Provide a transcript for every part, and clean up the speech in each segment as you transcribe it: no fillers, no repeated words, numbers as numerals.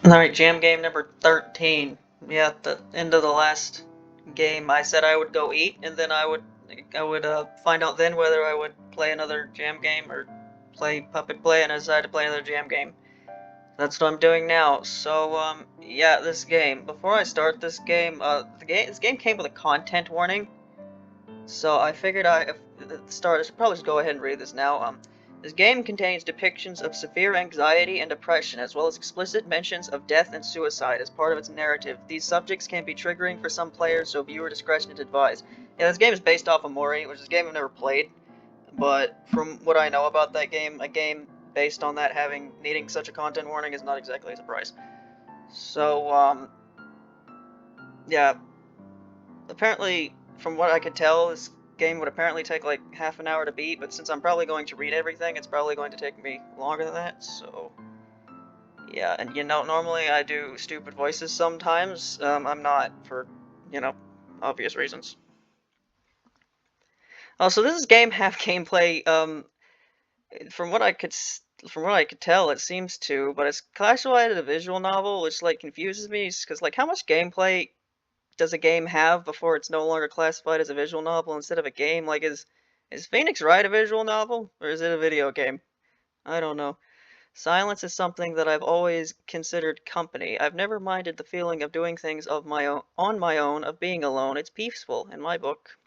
Alright, jam game number 13. Yeah, at the end of the last game, I said I would go eat, and then I would find out then whether I would play another jam game or play Puppet Play, and I decided to play another jam game. That's what I'm doing now. So, yeah, this game. Before I start this game came with a content warning, so I figured at the start, I should probably just go ahead and read this now. This game contains depictions of severe anxiety and depression, as well as explicit mentions of death and suicide as part of its narrative. These subjects can be triggering for some players, so viewer discretion is advised. Yeah, this game is based off of OMORI, which is a game I've never played, but from what I know about that game, a game based on that needing such a content warning is not exactly a surprise. So, yeah, apparently, from what I could tell, this game would apparently take like half an hour to beat, but since I'm probably going to read everything, it's probably going to take me longer than that, so yeah, and normally I do stupid voices sometimes. I'm not for, obvious reasons. Also, this is game half gameplay, from what I could from what I could tell, it seems to, but it's classified as a visual novel, which like confuses me, because like how much gameplay does a game have before it's no longer classified as a visual novel instead of a game? Like, is Phoenix Wright a visual novel, or is it a video game? I don't know. Silence is something that I've always considered company. I've never minded the feeling of doing things of my own, on my own, of being alone. It's peaceful in my book.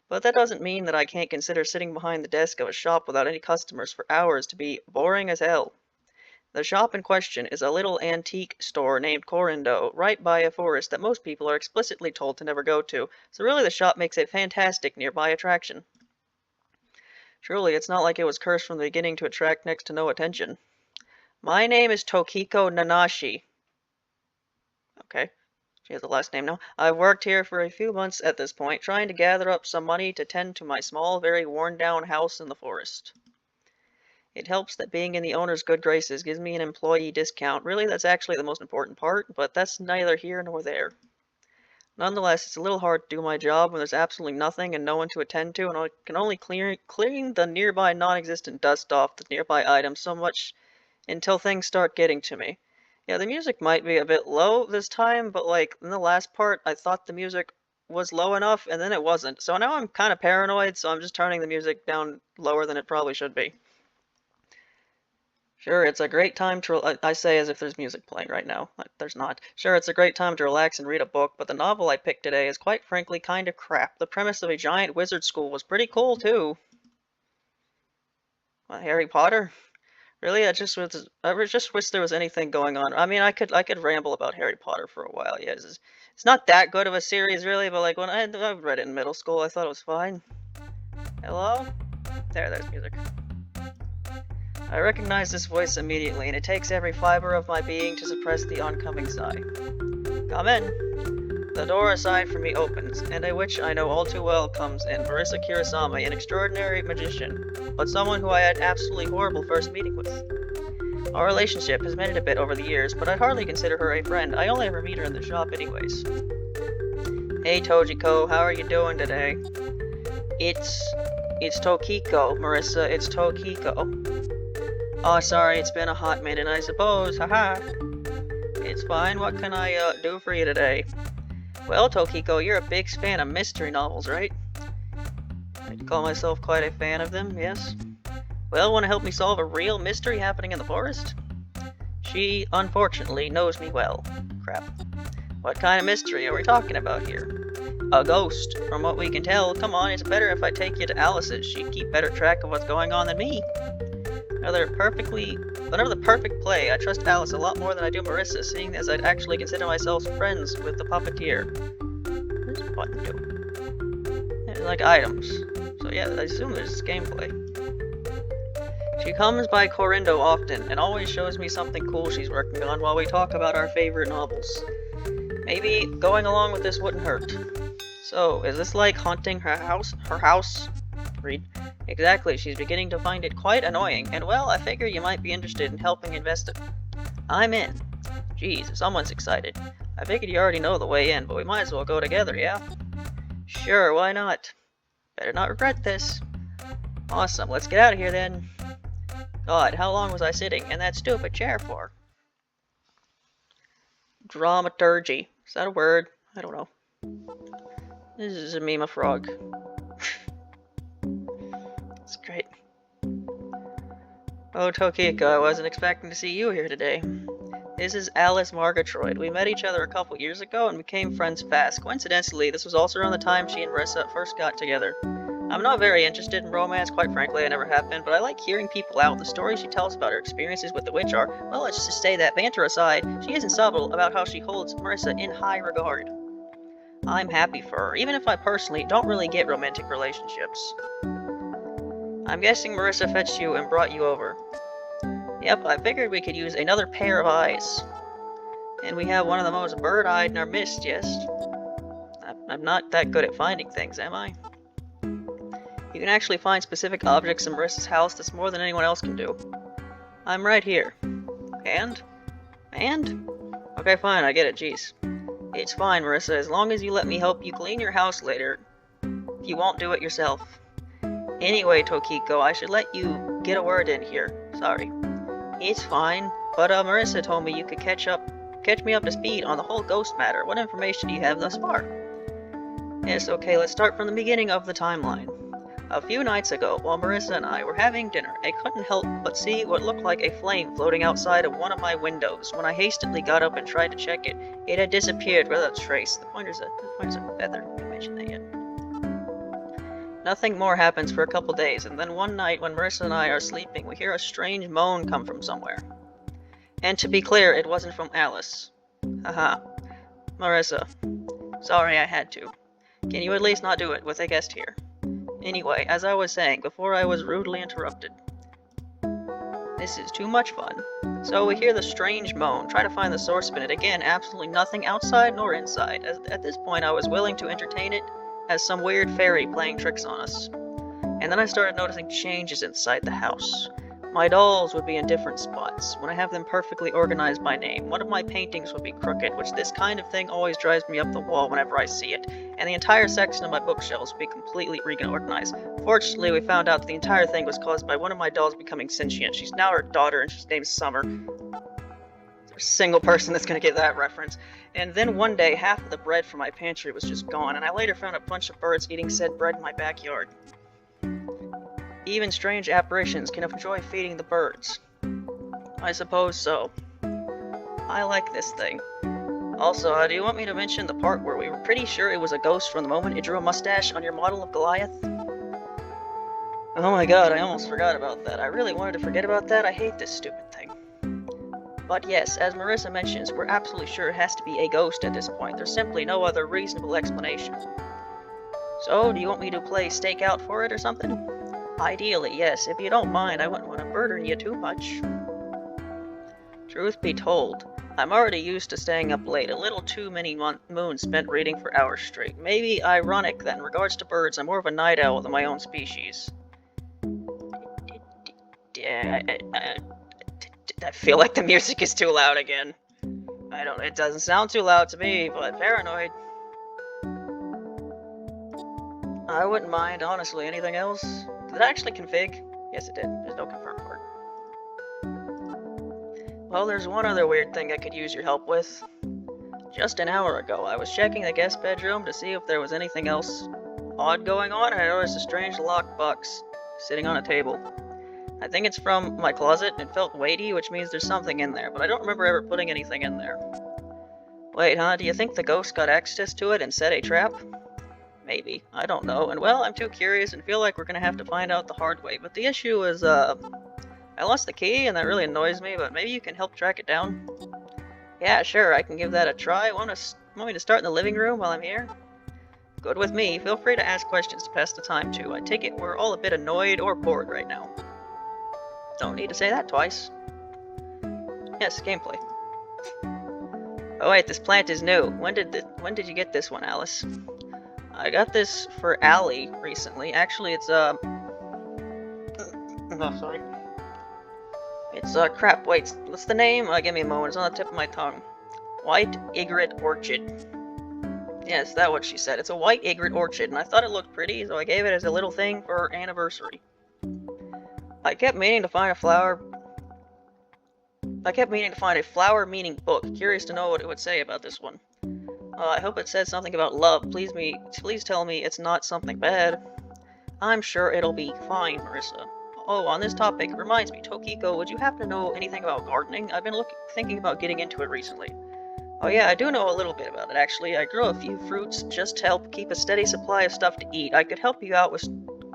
But that doesn't mean that I can't consider sitting behind the desk of a shop without any customers for hours to be boring as hell. The shop in question is a little antique store named Corindo, right by a forest that most people are explicitly told to never go to, so really the shop makes a fantastic nearby attraction. Surely it's not like it was cursed from the beginning to attract next to no attention. My name is Tokiko Nanashi. Okay, she has a last name now. I've worked here for a few months at this point, trying to gather up some money to tend to my small, very worn-down house in the forest. It helps that being in the owner's good graces gives me an employee discount. Really, that's actually the most important part, but that's neither here nor there. Nonetheless, it's a little hard to do my job when there's absolutely nothing and no one to attend to, and I can only clean the nearby non-existent dust off the nearby items so much until things start getting to me. Yeah, the music might be a bit low this time, but like in the last part, I thought the music was low enough, and then it wasn't. So now I'm kind of paranoid, so I'm just turning the music down lower than it probably should be. Sure, it's a great time to. I say as if there's music playing right now. There's not. Sure, it's a great time to relax and read a book, but the novel I picked today is quite frankly kind of crap. The premise of a giant wizard school was pretty cool, too. Harry Potter? Really, I just wish there was anything going on. I mean, I could ramble about Harry Potter for a while. Yeah, it's not that good of a series, really. But like when I read it in middle school, I thought it was fine. Hello? There's music. I recognize this voice immediately, and it takes every fiber of my being to suppress the oncoming sigh. Come in. The door aside from me opens, and a witch I know all too well comes in, Marissa Kurosama, an extraordinary magician, but someone who I had absolutely horrible first meeting with. Our relationship has mended a bit over the years, but I'd hardly consider her a friend. I only ever meet her in the shop anyways. Hey Tojiko, how are you doing today? It's Tokiko, Marissa, it's Tokiko. Oh, sorry, it's been a hot minute, I suppose, haha. It's fine, what can I, do for you today? Well, Tokiko, you're a big fan of mystery novels, right? I'd call myself quite a fan of them, yes. Well, want to help me solve a real mystery happening in the forest? She, unfortunately, knows me well. Crap. What kind of mystery are we talking about here? A ghost. From what we can tell, come on, it's better if I take you to Alice's. She'd keep better track of what's going on than me. Another the perfect play. I trust Alice a lot more than I do Marissa, seeing as I'd actually consider myself friends with the puppeteer. What does button do? They're like items. So yeah, I assume there's gameplay. She comes by Corindo often, and always shows me something cool she's working on while we talk about our favorite novels. Maybe going along with this wouldn't hurt. So, is this like haunting her house? Read. Exactly, she's beginning to find it quite annoying, and well, I figure you might be interested in helping investigate. I'm in. Geez, someone's excited. I figured you already know the way in, but we might as well go together, yeah? Sure, why not? Better not regret this. Awesome, let's get out of here then. God, how long was I sitting in that stupid chair for? Dramaturgy. Is that a word? I don't know. This is a meme of frog. It's great. Oh, Tokiko, I wasn't expecting to see you here today. This is Alice Margatroyd. We met each other a couple years ago and became friends fast. Coincidentally, this was also around the time she and Marissa first got together. I'm not very interested in romance, quite frankly, I never have been, but I like hearing people out. The stories she tells about her experiences with the witch are, well, let's just say that, banter aside, she isn't subtle about how she holds Marissa in high regard. I'm happy for her, even if I personally don't really get romantic relationships. I'm guessing Marissa fetched you and brought you over. Yep, I figured we could use another pair of eyes. And we have one of the most bird-eyed in our midst, yes? I'm not that good at finding things, am I? You can actually find specific objects in Marissa's house that's more than anyone else can do. I'm right here. And? Okay, fine, I get it, jeez. It's fine, Marissa, as long as you let me help you clean your house later. You won't do it yourself. Anyway, Tokiko, I should let you get a word in here. Sorry. It's fine, but Marissa told me you could catch me up to speed on the whole ghost matter. What information do you have thus far? Yes, okay, let's start from the beginning of the timeline. A few nights ago, while Marissa and I were having dinner, I couldn't help but see what looked like a flame floating outside of one of my windows. When I hastily got up and tried to check it, it had disappeared without a trace. The pointer's a feather. I didn't mention that yet. Nothing more happens for a couple days, and then one night when Marissa and I are sleeping, we hear a strange moan come from somewhere. And to be clear, it wasn't from Alice. Haha. Marissa. Sorry I had to. Can you at least not do it with a guest here? Anyway, as I was saying before I was rudely interrupted. This is too much fun. So we hear the strange moan, try to find the source of it. Again, absolutely nothing outside nor inside. At this point I was willing to entertain it as some weird fairy playing tricks on us. And then I started noticing changes inside the house. My dolls would be in different spots, when I have them perfectly organized by name. One of my paintings would be crooked, which this kind of thing always drives me up the wall whenever I see it. And the entire section of my bookshelves would be completely reorganized. Fortunately, we found out that the entire thing was caused by one of my dolls becoming sentient. She's now her daughter, and she's named Summer. There's a single person that's gonna get that reference. And then one day, half of the bread from my pantry was just gone, and I later found a bunch of birds eating said bread in my backyard. Even strange apparitions can enjoy feeding the birds. I suppose so. I like this thing. Also, do you want me to mention the part where we were pretty sure it was a ghost from the moment it drew a mustache on your model of Goliath? Oh my god, I almost forgot about that. I really wanted to forget about that. I hate this stupid thing. But yes, as Marissa mentions, we're absolutely sure it has to be a ghost at this point. There's simply no other reasonable explanation. So, do you want me to play stakeout for it or something? Ideally, yes. If you don't mind, I wouldn't want to burden you too much. Truth be told, I'm already used to staying up late, a little too many moons spent reading for hours straight. Maybe ironic that in regards to birds, I'm more of a night owl than my own species. I feel like the music is too loud again. It doesn't sound too loud to me, but paranoid. I wouldn't mind, honestly. Anything else? Did it actually config? Yes, it did. There's no confirm part. Well, there's one other weird thing I could use your help with. Just an hour ago, I was checking the guest bedroom to see if there was anything else odd going on, and I noticed a strange lockbox sitting on a table. I think it's from my closet, and it felt weighty, which means there's something in there, but I don't remember ever putting anything in there. Wait, huh? Do you think the ghost got access to it and set a trap? Maybe. I don't know. And well, I'm too curious and feel like we're gonna have to find out the hard way. But the issue is, I lost the key and that really annoys me, but maybe you can help track it down? Yeah, sure, I can give that a try. Want me to start in the living room while I'm here? Good with me. Feel free to ask questions to pass the time too. I take it we're all a bit annoyed or bored right now. Don't need to say that twice. Yes, gameplay. Oh wait, this plant is new. When did you get this one, Alice? I got this for Allie recently. Actually, it's oh, sorry. It's crap. Wait, what's the name? Give me a moment. It's on the tip of my tongue. White egret orchid. Yes, that's what she said. It's a white egret orchid, and I thought it looked pretty, so I gave it as a little thing for her anniversary. I kept meaning to find a flower. I kept meaning to find a flower-meaning book. Curious to know what it would say about this one. I hope it said something about love. Please tell me it's not something bad. I'm sure it'll be fine, Marissa. Oh, on this topic, it reminds me, Tokiko, would you happen to know anything about gardening? I've been thinking about getting into it recently. Oh yeah, I do know a little bit about it, actually. I grow a few fruits just to help keep a steady supply of stuff to eat. I could help you out with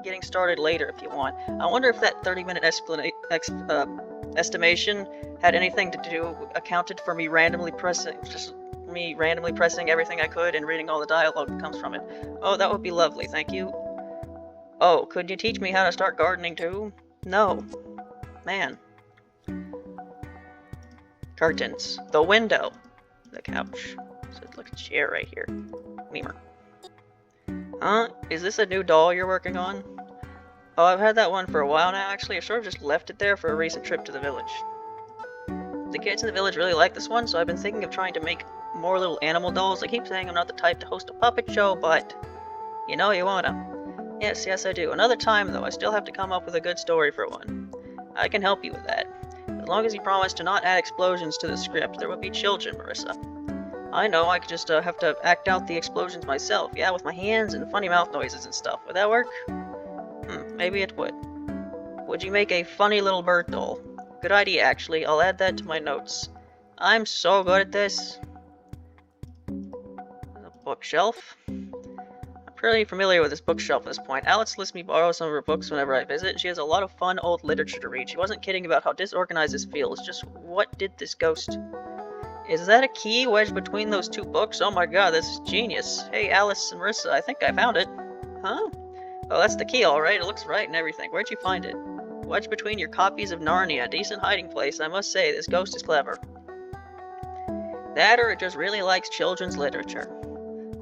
getting started later if you want. I wonder if that 30-minute estimation had anything to do, accounted for me randomly pressing everything I could and reading all the dialogue that comes from it. Oh, that would be lovely, thank you. Oh, could you teach me how to start gardening too? No. Man. Curtains. The window. The couch. So look at the chair right here. Memer. Huh? Is this a new doll you're working on? Oh, I've had that one for a while now, actually. I sort of just left it there for a recent trip to the village. The kids in the village really like this one, so I've been thinking of trying to make more little animal dolls. I keep saying I'm not the type to host a puppet show, but you know you wanna. Yes, I do. Another time, though, I still have to come up with a good story for one. I can help you with that. As long as you promise to not add explosions to the script. There will be children, Marissa. I know, I could just have to act out the explosions myself. Yeah, with my hands and funny mouth noises and stuff. Would that work? Maybe it would. Would you make a funny little bird doll? Good idea, actually. I'll add that to my notes. I'm so good at this. A bookshelf. I'm pretty familiar with this bookshelf at this point. Alice lets me borrow some of her books whenever I visit. She has a lot of fun old literature to read. She wasn't kidding about how disorganized this feels. Just what did this ghost... Is that a key wedged between those two books? Oh my god, this is genius. Hey, Alice and Marissa, I think I found it. Huh? Oh, that's the key, alright. It looks right and everything. Where'd you find it? Wedged between your copies of Narnia. Decent hiding place. I must say, this ghost is clever. That or it just really likes children's literature.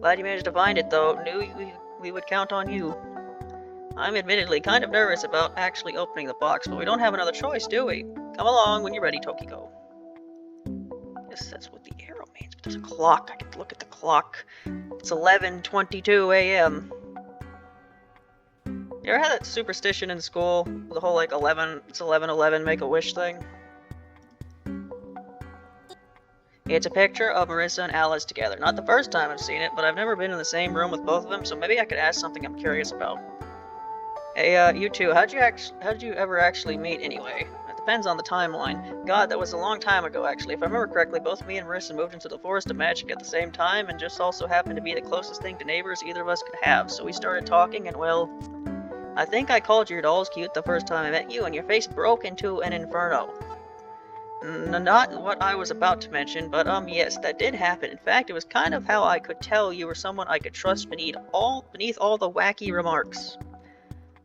Glad you managed to find it, though. Knew we would count on you. I'm admittedly kind of nervous about actually opening the box, but we don't have another choice, do we? Come along when you're ready, Tokiko. Yes, that's what the arrow means, but there's a clock. I can look at the clock. It's 11:22 a.m. You ever had that superstition in school? The whole, like, 11, make a wish thing? It's a picture of Marissa and Alice together. Not the first time I've seen it, but I've never been in the same room with both of them, so maybe I could ask something I'm curious about. Hey, you two, how'd you ever actually meet anyway? It depends on the timeline. God, that was a long time ago, actually. If I remember correctly, both me and Marissa moved into the Forest of Magic at the same time, and just also happened to be the closest thing to neighbors either of us could have. So we started talking, and well, I think I called your dolls cute the first time I met you, and your face broke into an inferno. Not what I was about to mention, but yes, that did happen. In fact, it was kind of how I could tell you were someone I could trust beneath all the wacky remarks.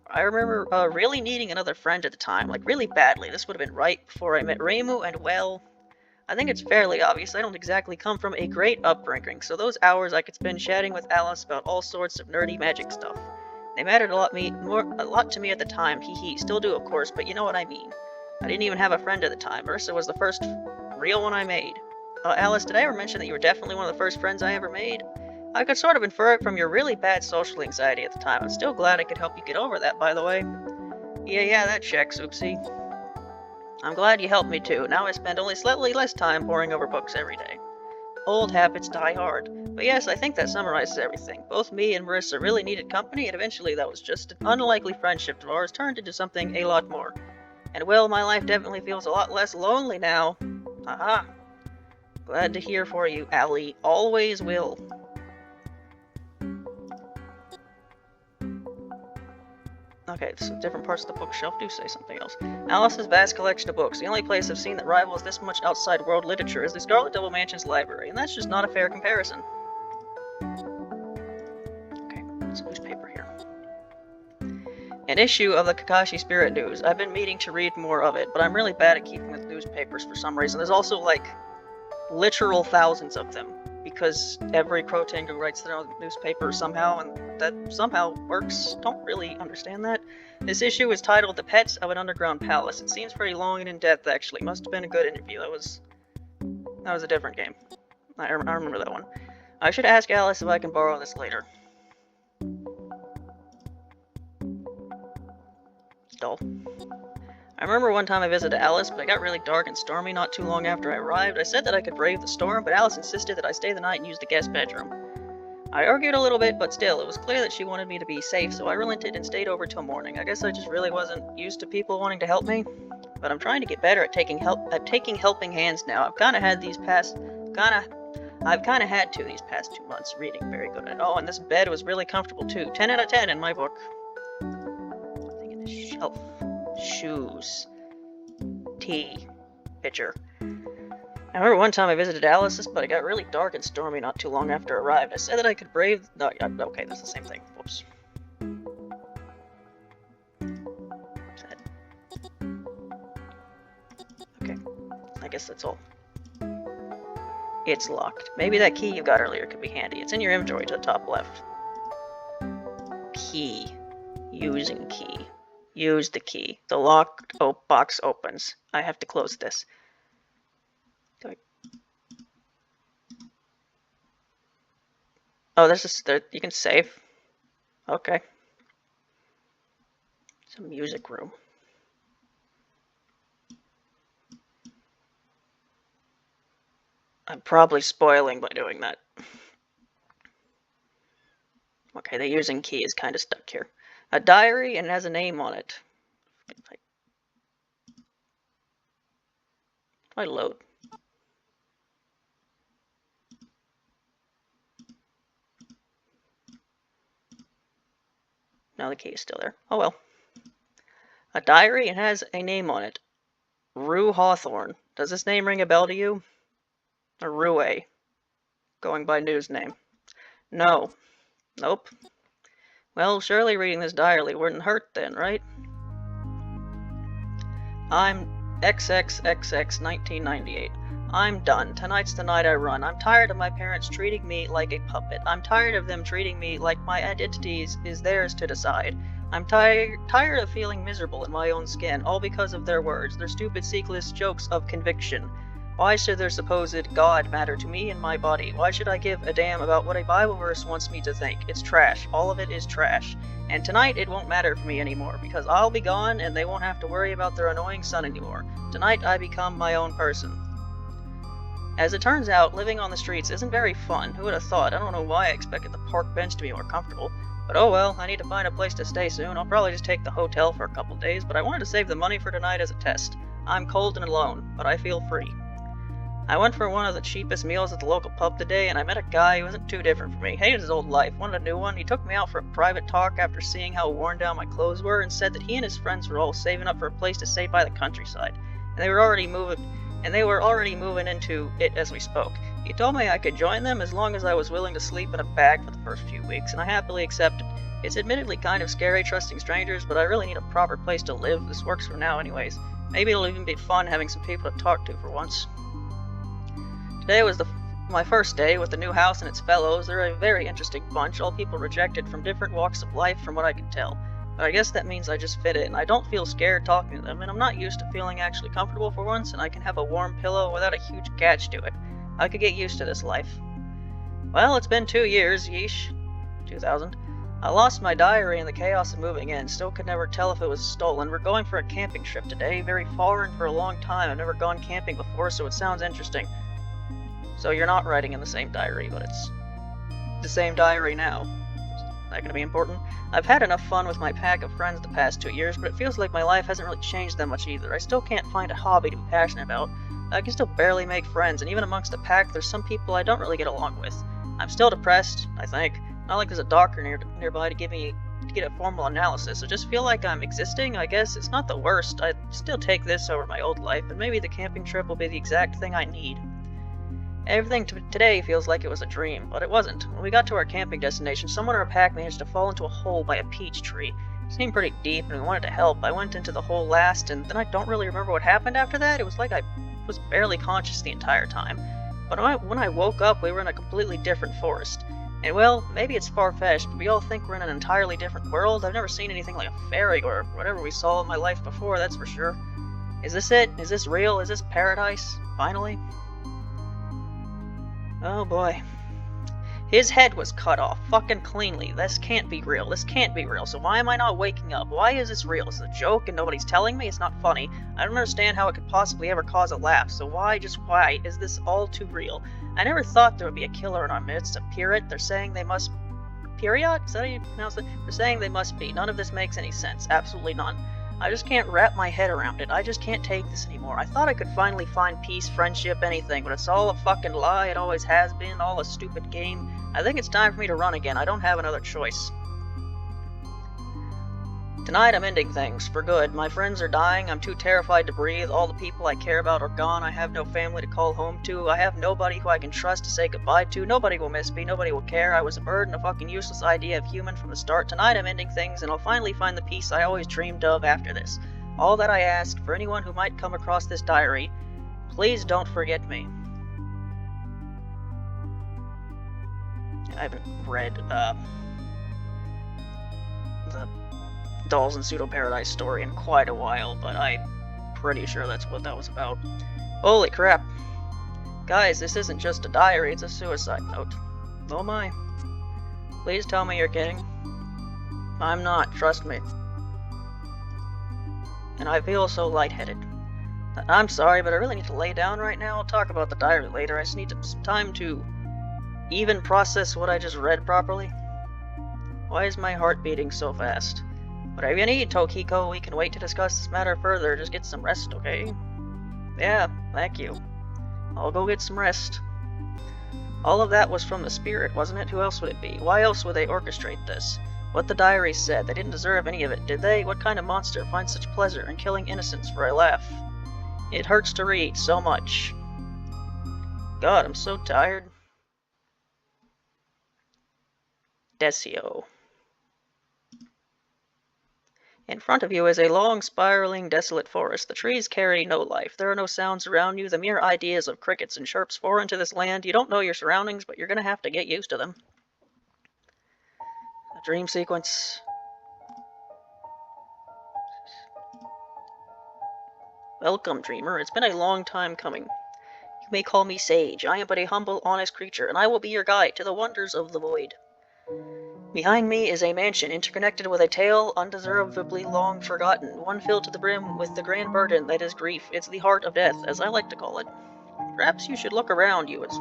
I remember really needing another friend at the time, like really badly. This would have been right before I met Reimu, and well, I think it's fairly obvious I don't exactly come from a great upbringing, so those hours I could spend chatting with Alice about all sorts of nerdy magic stuff. They mattered a lot to me at the time, hee, still do of course, but you know what I mean. I didn't even have a friend at the time. Marissa was the first real one I made. Alice, did I ever mention that you were definitely one of the first friends I ever made? I could sort of infer it from your really bad social anxiety at the time. I'm still glad I could help you get over that, by the way. Yeah, that checks, oopsie. I'm glad you helped me too. Now I spend only slightly less time poring over books every day. Old habits die hard. But yes, I think that summarizes everything. Both me and Marissa really needed company, and eventually that was just an unlikely friendship of ours turned into something a lot more. And well, my life definitely feels a lot less lonely now. Haha. Glad to hear for you, Allie. Always will. Okay, so different parts of the bookshelf do say something else. Alice's vast collection of books. The only place I've seen that rivals this much outside world literature is the Scarlet Devil Mansion's library, and that's just not a fair comparison. Okay, it's a newspaper here. An issue of the Kakashi Spirit News. I've been meaning to read more of it, but I'm really bad at keeping with newspapers for some reason. There's also, like, literal thousands of them, because every Crow-Tengu writes their own newspaper somehow, and that somehow works. Don't really understand that. This issue is titled The Pets of an Underground Palace. It seems pretty long and in-depth, actually. Must have been a good interview. That was a different game. I remember that one. I should ask Alice if I can borrow this later. Dull. I remember one time I visited Alice, but it got really dark and stormy not too long after I arrived. I said that I could brave the storm, but Alice insisted that I stay the night and use the guest bedroom. I argued a little bit, but still, it was clear that she wanted me to be safe, so I relented and stayed over till morning. I guess I just really wasn't used to people wanting to help me, but I'm trying to get better at taking helping hands now. I've kind of had to these past 2 months. Reading very good at. Oh, and this bed was really comfortable too. 10 out of 10 in my book. Nothing in the shelf. Shoes. Tea. Pitcher. I remember one time I visited Alice's, but it got really dark and stormy not too long after I arrived. I said that I could brave... No, okay, that's the same thing. Whoops. Sad. Okay, I guess that's all. It's locked. Maybe that key you got earlier could be handy. It's in your inventory to the top left. Key. Using key. Use the key. The locked box opens. I have to close this. Oh, you can save. Okay. It's a music room. I'm probably spoiling by doing that. Okay, the using key is kind of stuck here. A diary, and it has a name on it. If I load. Now the key is still there. Oh well. A diary, and has a name on it. Rue Hawthorne. Does this name ring a bell to you? Or Rue, going by news name. No. Nope. Well, surely reading this diary wouldn't hurt then, right? I'm XXXX1998. I'm done. Tonight's the night I run. I'm tired of my parents treating me like a puppet. I'm tired of them treating me like my identity is theirs to decide. I'm tired of feeling miserable in my own skin, all because of their words, their stupid, seekless jokes of conviction. Why should their supposed God matter to me and my body? Why should I give a damn about what a Bible verse wants me to think? It's trash. All of it is trash. And tonight it won't matter for me anymore, because I'll be gone and they won't have to worry about their annoying son anymore. Tonight I become my own person. As it turns out, living on the streets isn't very fun. Who would have thought? I don't know why I expected the park bench to be more comfortable. But oh well, I need to find a place to stay soon. I'll probably just take the hotel for a couple days, but I wanted to save the money for tonight as a test. I'm cold and alone, but I feel free. I went for one of the cheapest meals at the local pub today, and I met a guy who wasn't too different from me. Hated his old life, wanted a new one. He took me out for a private talk after seeing how worn down my clothes were, and said that he and his friends were all saving up for a place to stay by the countryside, and they were already moving into it as we spoke. He told me I could join them as long as I was willing to sleep in a bag for the first few weeks, and I happily accepted. It's admittedly kind of scary trusting strangers, but I really need a proper place to live. This works for now anyways. Maybe it'll even be fun having some people to talk to for once. Today was my first day with the new house and its fellows. They're a very interesting bunch, all people rejected from different walks of life from what I can tell. But I guess that means I just fit in. I don't feel scared talking to them, and I'm not used to feeling actually comfortable for once, and I can have a warm pillow without a huge catch to it. I could get used to this life. Well, it's been 2 years, yeesh. 2000. I lost my diary in the chaos of moving in. Still could never tell if it was stolen. We're going for a camping trip today, very far and for a long time. I've never gone camping before, so it sounds interesting. So you're not writing in the same diary, but it's the same diary now. Is that going to be important? I've had enough fun with my pack of friends the past 2 years, but it feels like my life hasn't really changed that much either. I still can't find a hobby to be passionate about. I can still barely make friends, and even amongst the pack, there's some people I don't really get along with. I'm still depressed, I think. Not like there's a doctor nearby to get a formal analysis. I just feel like I'm existing, I guess. It's not the worst. I'd still take this over my old life, and maybe the camping trip will be the exact thing I need. Everything today feels like it was a dream, but it wasn't. When we got to our camping destination, someone in our pack managed to fall into a hole by a peach tree. It seemed pretty deep, and we wanted to help. I went into the hole last, and then I don't really remember what happened after that. It was like I was barely conscious the entire time. But when I woke up, we were in a completely different forest. And well, maybe it's far-fetched, but we all think we're in an entirely different world. I've never seen anything like a fairy or whatever we saw in my life before, that's for sure. Is this it? Is this real? Is this paradise? Finally? Oh boy. His head was cut off, fucking cleanly. This can't be real. This can't be real. So why am I not waking up? Why is this real? Is it a joke and nobody's telling me? It's not funny. I don't understand how it could possibly ever cause a laugh. So why, just why, is this all too real? I never thought there would be a killer in our midst. A pirate? They're saying they must... Period? Is that how you pronounce it? They're saying they must be. None of this makes any sense. Absolutely none. I just can't wrap my head around it. I just can't take this anymore. I thought I could finally find peace, friendship, anything, but it's all a fucking lie. It always has been. All a stupid game. I think it's time for me to run again. I don't have another choice. Tonight I'm ending things, for good. My friends are dying. I'm too terrified to breathe. All the people I care about are gone. I have no family to call home to. I have nobody who I can trust to say goodbye to. Nobody will miss me. Nobody will care. I was a burden, a fucking useless idea of human from the start. Tonight I'm ending things, and I'll finally find the peace I always dreamed of after this. All that I ask, for anyone who might come across this diary, please don't forget me. I haven't read, the Dolls in Pseudo Paradise story in quite a while, but I'm pretty sure that's what that was about. Holy crap. Guys, this isn't just a diary, it's a suicide note. Oh my. Please tell me you're kidding. I'm not, trust me. And I feel so lightheaded. I'm sorry, but I really need to lay down right now. I'll talk about the diary later. I just need some time to even process what I just read properly. Why is my heart beating so fast? Whatever you need, Tokiko. We can wait to discuss this matter further. Just get some rest, okay? Yeah, thank you. I'll go get some rest. All of that was from the spirit, wasn't it? Who else would it be? Why else would they orchestrate this? What the diary said. They didn't deserve any of it, did they? What kind of monster finds such pleasure in killing innocents for a laugh? It hurts to read so much. God, I'm so tired. Decio. In front of you is a long, spiraling, desolate forest. The trees carry no life. There are no sounds around you. The mere ideas of crickets and chirps foreign to this land. You don't know your surroundings, but you're going to have to get used to them. A dream sequence. Welcome, dreamer. It's been a long time coming. You may call me Sage. I am but a humble, honest creature, and I will be your guide to the wonders of the void. Behind me is a mansion interconnected with a tale undeservedly long forgotten, one filled to the brim with the grand burden that is grief. It's the heart of death, as I like to call it. Perhaps you should look around you as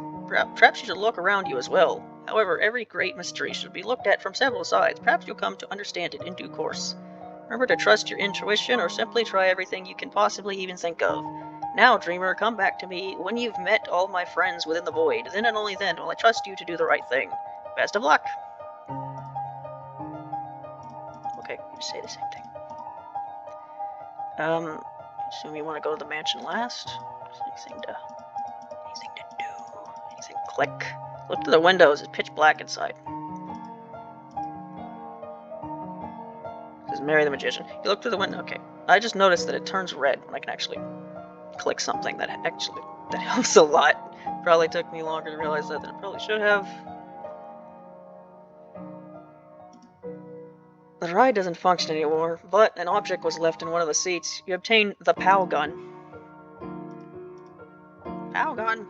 well. However, every great mystery should be looked at from several sides. Perhaps you'll come to understand it in due course. Remember to trust your intuition, or simply try everything you can possibly even think of. Now, dreamer, come back to me when you've met all my friends within the void. Then and only then will I trust you to do the right thing. Best of luck! Okay, you say the same thing. Assume you want to go to the mansion last? Anything to do? Anything click? Look to the windows, it's pitch black inside. This is Mary the Magician. You look through the window, okay. I just noticed that it turns red when I can actually click something that helps a lot. Probably took me longer to realize that than it probably should have. The ride doesn't function anymore, but an object was left in one of the seats. You obtain the POW gun. POW gun?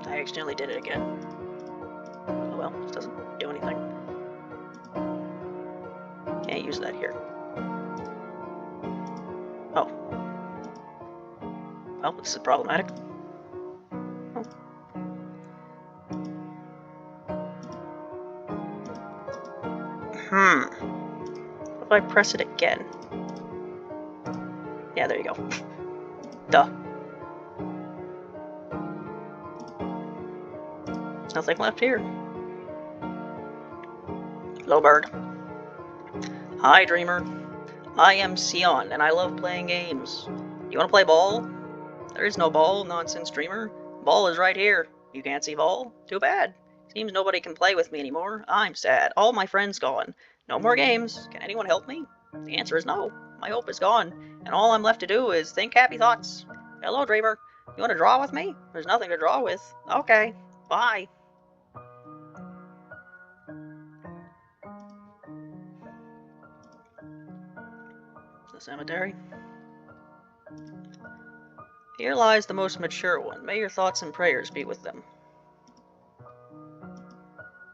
I accidentally did it again. Oh well, this doesn't do anything. Can't use that here. Oh. Well, this is problematic. Oh. What if I press it again? Yeah, there you go. Duh. Nothing left here. Hello, bird. Hi, dreamer. I am Sion, and I love playing games. Do you want to play ball? There is no ball, nonsense dreamer. Ball is right here. You can't see ball? Too bad. Seems nobody can play with me anymore. I'm sad. All my friends gone. No more games. Can anyone help me? The answer is no. My hope is gone, and all I'm left to do is think happy thoughts. Hello, dreamer. You want to draw with me? There's nothing to draw with. Okay. Bye. the cemetery. Here lies the most mature one. May your thoughts and prayers be with them.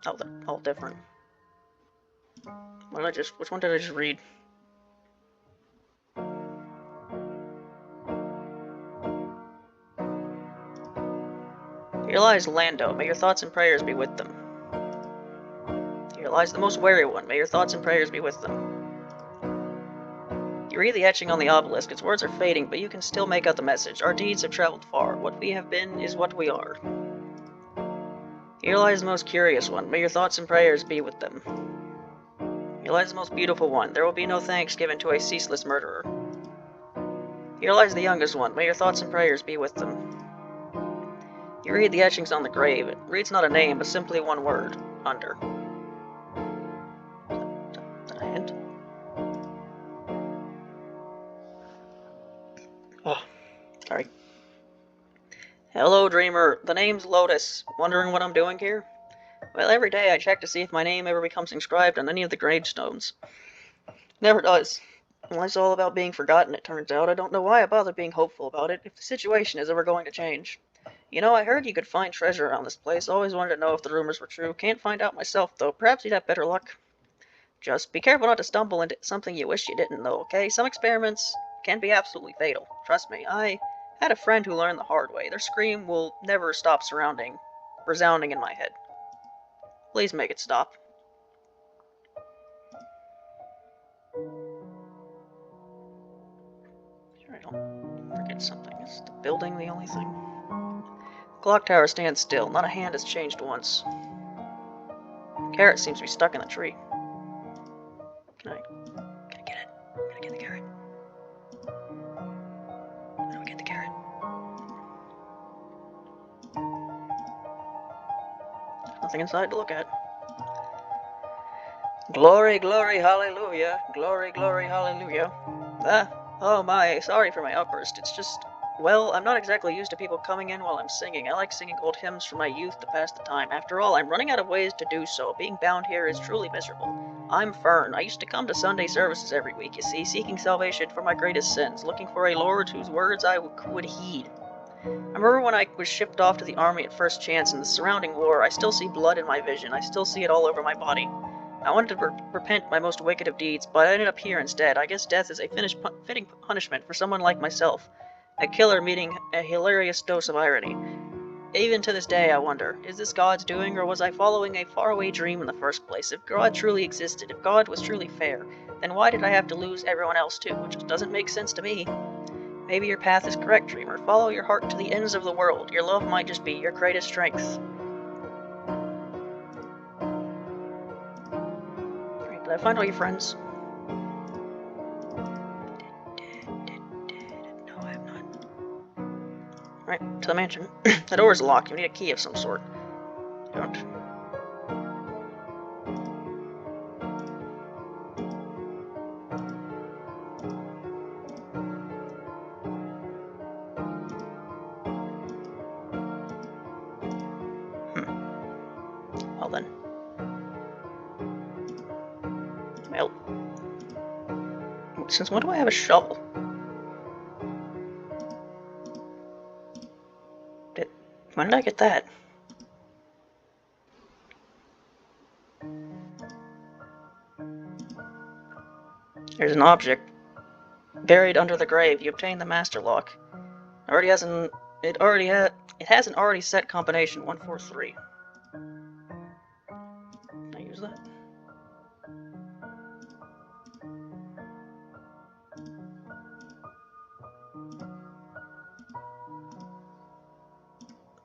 Oh, they're all different. Which one did I just read? Here lies Lando. May your thoughts and prayers be with them. Here lies the most wary one. May your thoughts and prayers be with them. You read the etching on the obelisk. Its words are fading, but you can still make out the message. Our deeds have traveled far. What we have been is what we are. Here lies the most curious one. May your thoughts and prayers be with them. Here lies the most beautiful one. There will be no thanks given to a ceaseless murderer. Here lies the youngest one. May your thoughts and prayers be with them. You read the etchings on the grave. It reads not a name, but simply one word. Under. Is that a hint? Oh, sorry. Hello, dreamer. The name's Lotus. Wondering what I'm doing here? Well, every day I check to see if my name ever becomes inscribed on any of the gravestones. Never does. Life's all about being forgotten, it turns out. I don't know why I bother being hopeful about it, if the situation is ever going to change. You know, I heard you could find treasure around this place. Always wanted to know if the rumors were true. Can't find out myself, though. Perhaps you'd have better luck. Just be careful not to stumble into something you wish you didn't, though, okay? Some experiments can be absolutely fatal. Trust me, I had a friend who learned the hard way. Their scream will never stop resounding in my head. Please make it stop. Sure, I don't forget something. Is the building the only thing? The clock tower stands still. Not a hand has changed once. Carrot seems to be stuck in the tree. Can I get it? Can I get the carrot? How do I get the carrot? There's nothing inside to look at. Glory, glory, hallelujah. Glory, glory, hallelujah. Oh my, sorry for my outburst. It's just, well, I'm not exactly used to people coming in while I'm singing. I like singing old hymns from my youth to pass the time. After all, I'm running out of ways to do so. Being bound here is truly miserable. I'm Fern. I used to come to Sunday services every week, you see, seeking salvation for my greatest sins, looking for a Lord whose words I would heed. I remember when I was shipped off to the army at first chance in the surrounding war. I still see blood in my vision. I still see it all over my body. I wanted to repent my most wicked of deeds, but I ended up here instead. I guess death is a fitting punishment for someone like myself. A killer meeting a hilarious dose of irony. Even to this day, I wonder, is this God's doing, or was I following a faraway dream in the first place? If God truly existed, if God was truly fair, then why did I have to lose everyone else too? Which doesn't make sense to me. Maybe your path is correct, dreamer. Follow your heart to the ends of the world. Your love might just be your greatest strength. Alright, did I find all your friends? No, I have not. Alright, to the mansion. The door is locked. You need a key of some sort. I don't. Well then. Well. Since when do I have a shovel? When did I get that? There's an object buried under the grave. You obtained the master lock. It has an already set combination 143. Can I use that?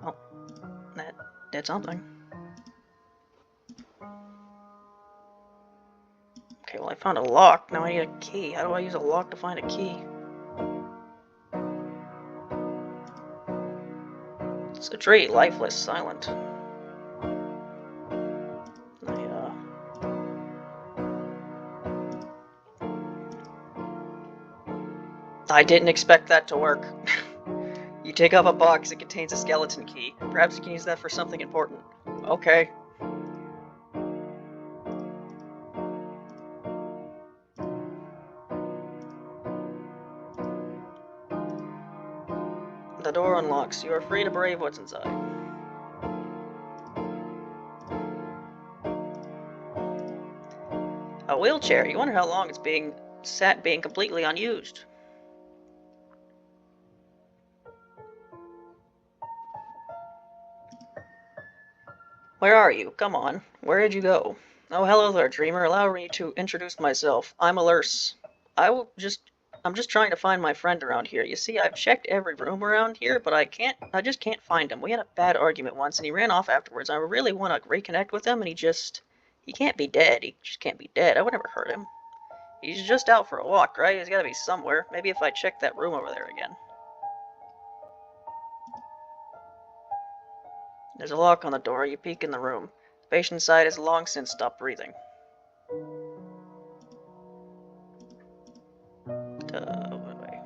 Oh, that did something. Okay, well I found a lock. Now I need a key. How do I use a lock to find a key? It's a tree, lifeless, silent. I didn't expect that to work. You take up a box, it contains a skeleton key. Perhaps you can use that for something important. Okay. The door unlocks. You are free to brave what's inside. A wheelchair. You wonder how long it's being completely unused. Where are you? Come on. Where did you go? Oh, hello there, dreamer. Allow me to introduce myself. I'm Alurse. I'm just trying to find my friend around here. You see, I've checked every room around here, but I just can't find him. We had a bad argument once, and he ran off afterwards. I really want to reconnect with him, and he can't be dead. He just can't be dead. I would never hurt him. He's just out for a walk, right? He's gotta be somewhere. Maybe if I check that room over there again. There's a lock on the door. You peek in the room. The patient inside has long since stopped breathing. Wait.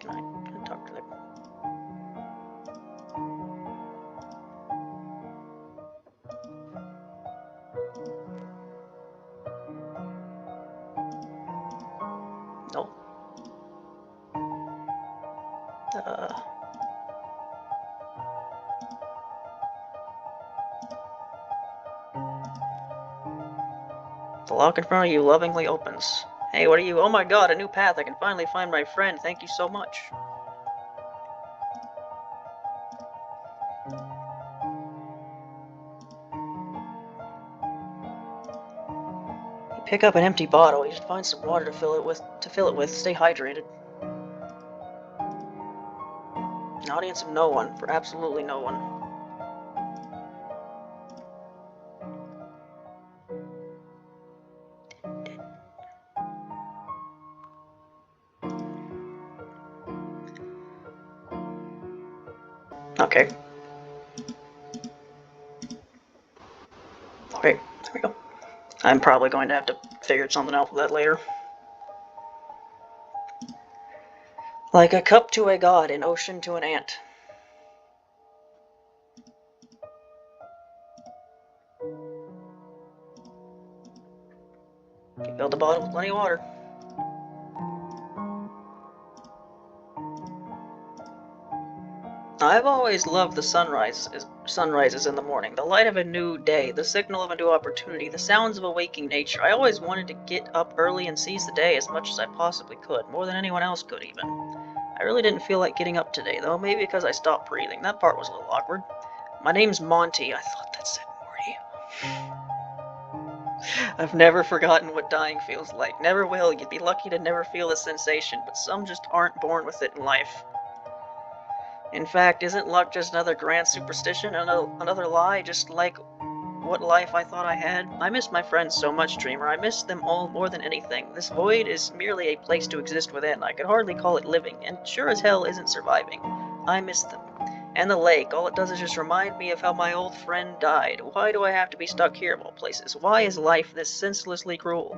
Can I talk to them? No. The lock in front of you lovingly opens. Hey, what are you? Oh my god, a new path. I can finally find my friend. Thank you so much. You pick up an empty bottle. You should find some water to fill it with. Stay hydrated. An audience of no one. For absolutely no one. Okay. Okay, there we go. I'm probably going to have to figure something out with that later. Like a cup to a god, an ocean to an ant. You filled the bottle with plenty of water. I've always loved the sunrises in the morning, the light of a new day, the signal of a new opportunity, the sounds of awaking nature. I always wanted to get up early and seize the day as much as I possibly could, more than anyone else could even. I really didn't feel like getting up today, though, maybe because I stopped breathing. That part was a little awkward. My name's Monty. I thought that said Morty. I've never forgotten what dying feels like. Never will. You'd be lucky to never feel the sensation, but some just aren't born with it in life. In fact, isn't luck just another grand superstition, another lie, just like what life I thought I had? I miss my friends so much, Dreamer. I miss them all more than anything. This void is merely a place to exist within. I could hardly call it living, and sure as hell isn't surviving. I miss them. And the lake, all it does is just remind me of how my old friend died. Why do I have to be stuck here of all places? Why is life this senselessly cruel?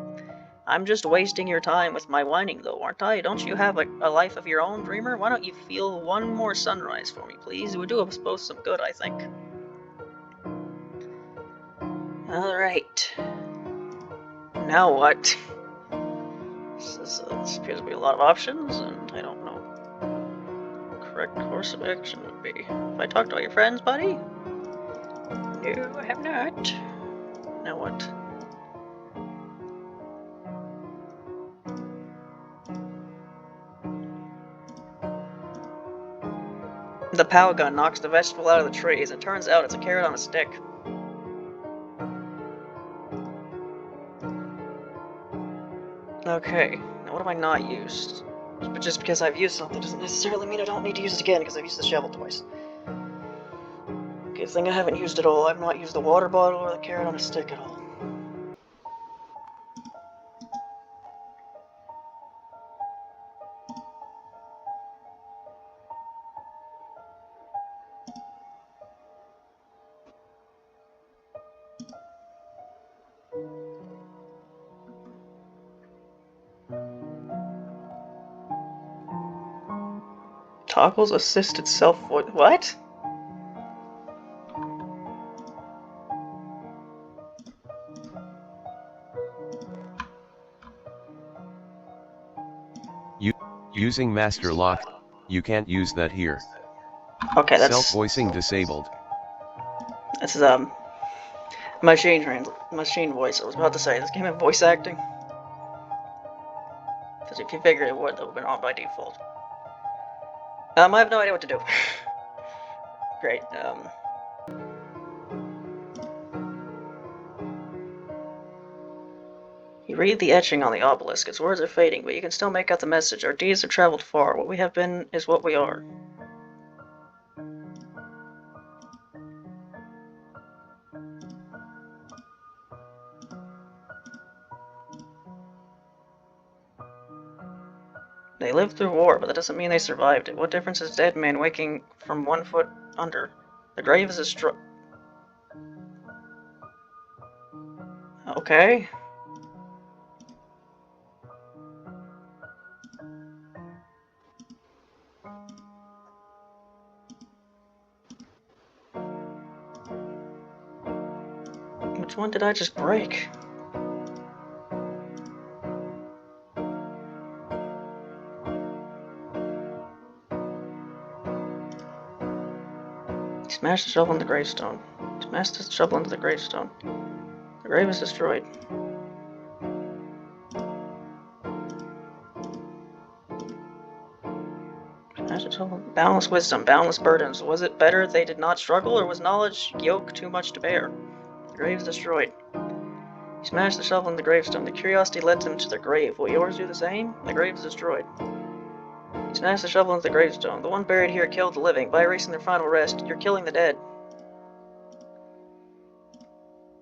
I'm just wasting your time with my whining, though, aren't I? Don't you have a life of your own, Dreamer? Why don't you feel one more sunrise for me, please? It would do us both some good, I think. Alright. Now what? This appears to be a lot of options, and I don't know what the correct course of action would be. Have I talked to all your friends, buddy? No, I have not. Now what? The power gun knocks the vegetable out of the trees. It turns out it's a carrot on a stick. Okay, now what have I not used? But just because I've used something doesn't necessarily mean I don't need to use it again, because I've used the shovel twice. Good thing I haven't used it all. I've not used the water bottle or the carrot on a stick at all. Toggles assisted self-voice. What? Using master lock, you can't use that here. Okay, that's Self-voicing disabled. This is machine voice. I was about to say this game had voice acting. Because if you figured it would, that would have been on by default. I have no idea what to do. Great. You read the etching on the obelisk. Its words are fading, but you can still make out the message. Our deeds have traveled far. What we have been is what we are. They lived through war, but that doesn't mean they survived it. What difference is dead man waking from 1 foot under? The grave is a Okay. Which one did I just break? Smash the shovel in the gravestone. Smash the shovel into the gravestone. The grave is destroyed. Smash the shovel. Boundless wisdom, boundless burdens. Was it better they did not struggle, or was knowledge yoke too much to bear? The grave is destroyed. You smash the shovel in the gravestone. The curiosity led them to their grave. Will yours do the same? The grave is destroyed. You smash the shovel into the gravestone. The one buried here killed the living. By erasing their final rest, you're killing the dead.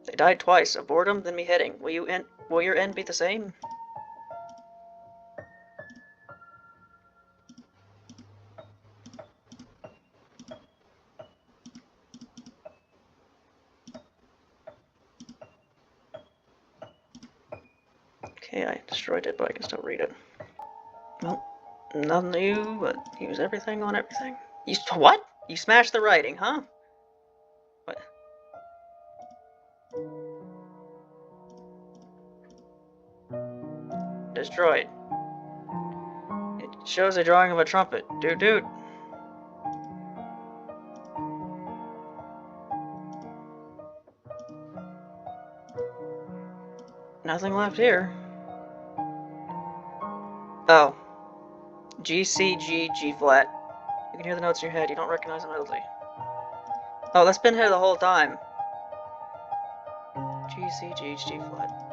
They died twice, of boredom, then beheading. Will your end be the same? Okay, I destroyed it, but I can still read it. Well, nothing new, but use everything on everything. What? You smashed the writing, huh? What? Destroyed. It shows a drawing of a trumpet. Doot. Nothing left here. Oh. G, C, G, G flat. You can hear the notes in your head. You don't recognize the melody. Oh, that's been here the whole time. G, C, G, G flat.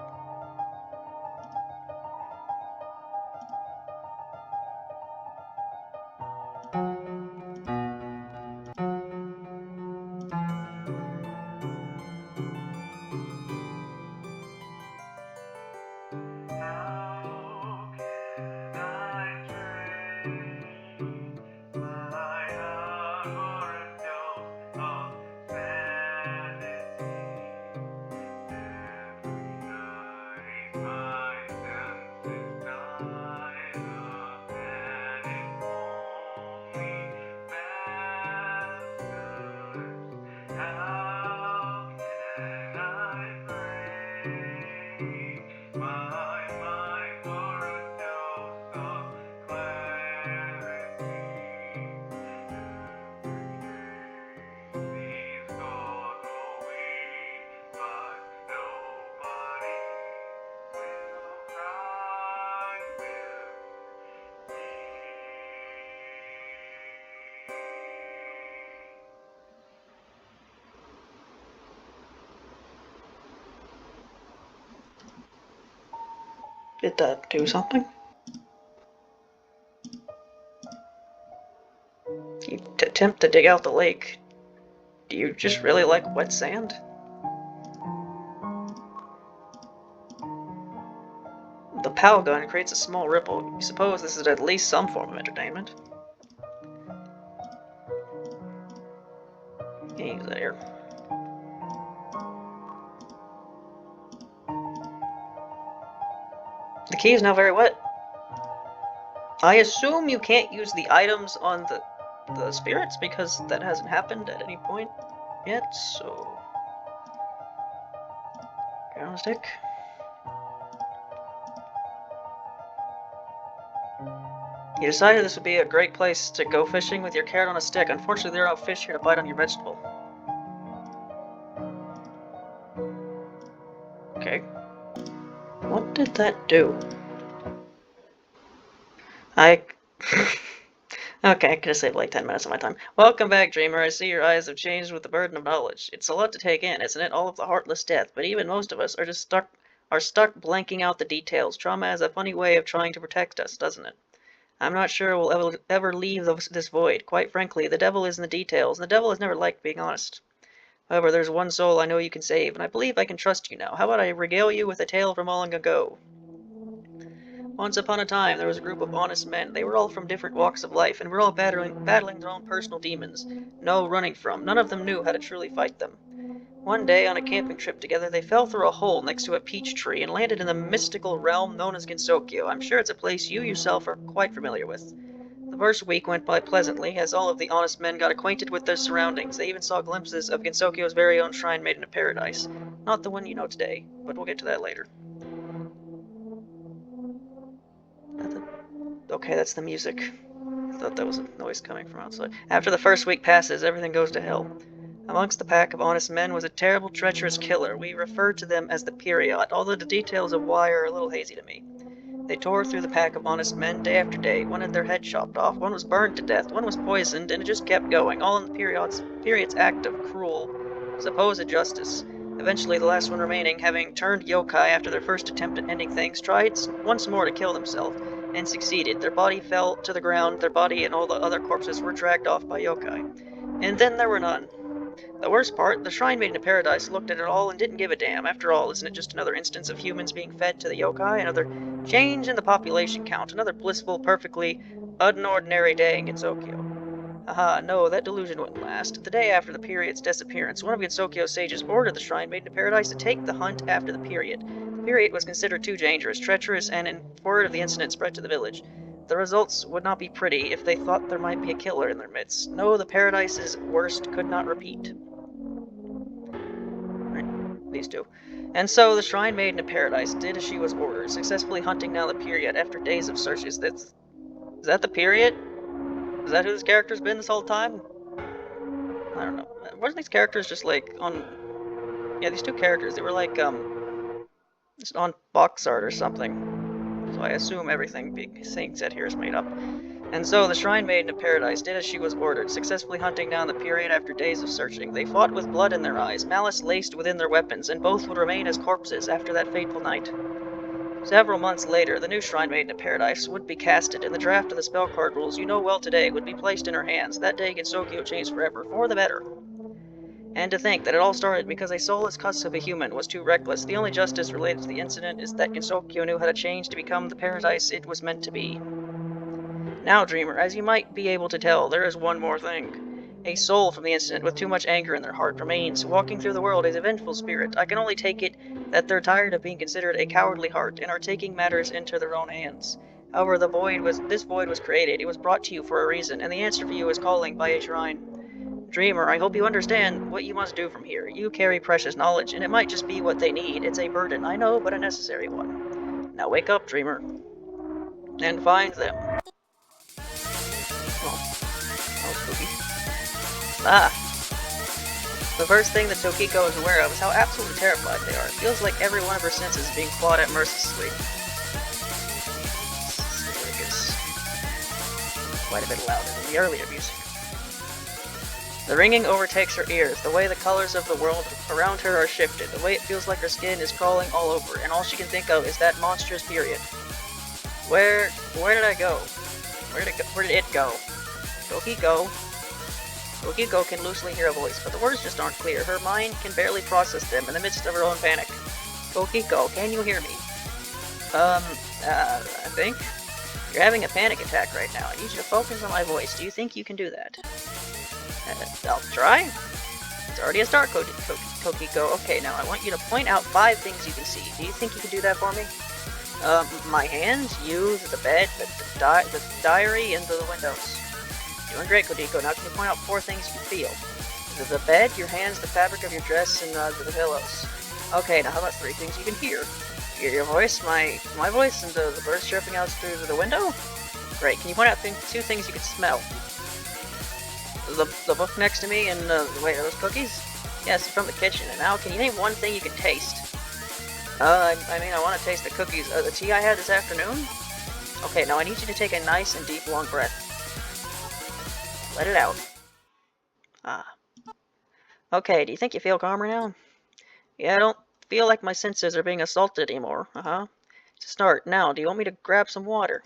Did that do something? You attempt to dig out the lake. Do you just really like wet sand? The POW gun creates a small ripple. You suppose this is at least some form of entertainment. Use that here. The key is now very wet. I assume you can't use the items on the spirits because that hasn't happened at any point yet, so... Ground stick. You decided this would be a great place to go fishing with your carrot on a stick. Unfortunately, there are no fish here to bite on your vegetable. Okay. What did that do? I... Okay, I could have saved like 10 minutes of my time. Welcome back, dreamer. I see your eyes have changed with the burden of knowledge. It's a lot to take in, isn't it? All of the heartless death, but even most of us are just stuck blanking out the details. Trauma has a funny way of trying to protect us, doesn't it? I'm not sure we'll ever leave this void. Quite frankly, the devil is in the details, and the devil has never liked being honest. However, there's one soul I know you can save, and I believe I can trust you now. How about I regale you with a tale from long ago? Once upon a time, there was a group of honest men. They were all from different walks of life, and were all battling their own personal demons. No running from. None of them knew how to truly fight them. One day, on a camping trip together, they fell through a hole next to a peach tree and landed in the mystical realm known as Gensokyo. I'm sure it's a place you yourself are quite familiar with. The first week went by pleasantly, as all of the honest men got acquainted with their surroundings. They even saw glimpses of Gensokyo's very own shrine made in paradise. Not the one you know today, but we'll get to that later. Okay, that's the music. I thought that was a noise coming from outside. After the first week passes, everything goes to hell. Amongst the pack of honest men was a terrible, treacherous killer. We refer to them as the Period, although the details of why are a little hazy to me. They tore through the pack of honest men day after day. One had their head chopped off, one was burned to death, one was poisoned, and it just kept going, all in the period's act of cruel, supposed justice. Eventually, the last one remaining, having turned yokai after their first attempt at ending things, tried once more to kill themselves, and succeeded. Their body fell to the ground, their body and all the other corpses were dragged off by yokai. And then there were none. The worst part, the shrine made in paradise looked at it all and didn't give a damn. After all, isn't it just another instance of humans being fed to the yokai? Another change in the population count, another blissful, perfectly unordinary day in Gensokyo. Aha, no, that delusion wouldn't last. The day after the period's disappearance, one of Gensokyo's sages ordered the shrine made in paradise to take the hunt after the period. The period was considered too dangerous, treacherous, and word of the incident spread to the village. The results would not be pretty if they thought there might be a killer in their midst. No, the paradise's worst could not repeat. These two. And so the shrine maiden of paradise did as she was ordered, successfully hunting down the period after days of searches. Is that the period? Is that who this character's been this whole time? I don't know. Wasn't these characters just like on... Yeah, these two characters, they were like, just on box art or something. So I assume everything being said here is made up. And so the Shrine Maiden of Paradise did as she was ordered, successfully hunting down the period after days of searching. They fought with blood in their eyes, malice laced within their weapons, and both would remain as corpses after that fateful night. Several months later, the new Shrine Maiden of Paradise would be casted, and the draft of the spell card rules you know well today would be placed in her hands. That day Gensokyo changed forever, for the better. And to think that it all started because a soulless cuss of a human was too reckless. The only justice related to the incident is that Gensokyo knew how to change to become the paradise it was meant to be. Now, dreamer, as you might be able to tell, there is one more thing. A soul from the incident with too much anger in their heart remains, walking through the world as a vengeful spirit. I can only take it that they're tired of being considered a cowardly heart and are taking matters into their own hands. However, this void was created, it was brought to you for a reason, and the answer for you is calling by a shrine. Dreamer, I hope you understand what you must do from here. You carry precious knowledge, and it might just be what they need. It's a burden, I know, but a necessary one. Now wake up, dreamer, and find them. Ah. The first thing that Tokiko is aware of is how absolutely terrified they are. It feels like every one of her senses is being clawed at mercilessly. It gets quite a bit louder than the earlier music. The ringing overtakes her ears, the way the colors of the world around her are shifted, the way it feels like her skin is crawling all over, and all she can think of is that monstrous period. Where did I go? Where did it go? Tokiko. Tokiko can loosely hear a voice, but the words just aren't clear. Her mind can barely process them in the midst of her own panic. Tokiko, can you hear me? I think. You're having a panic attack right now. I need you to focus on my voice. Do you think you can do that? I'll try. It's already a start, Tokiko. Okay, now I want you to point out 5 things you can see. Do you think you can do that for me? My hands, you, the bed, the diary, and the windows. Doing great, Kodiko. Now can you point out 4 things you feel? The bed, your hands, the fabric of your dress, and the pillows. Okay, now how about 3 things you can hear? Your voice, my voice, and the birds chirping out through the window? Great. Can you point out two things you can smell? The book next to me and wait, are those cookies? Yes, from the kitchen. And now, can you name one thing you can taste? I mean, I want to taste the cookies. The tea I had this afternoon? Okay, now I need you to take a nice and deep, long breath. Let it out. Ah. Okay, do you think you feel calmer now? Yeah, I don't feel like my senses are being assaulted anymore. Uh-huh. To start, now, do you want me to grab some water?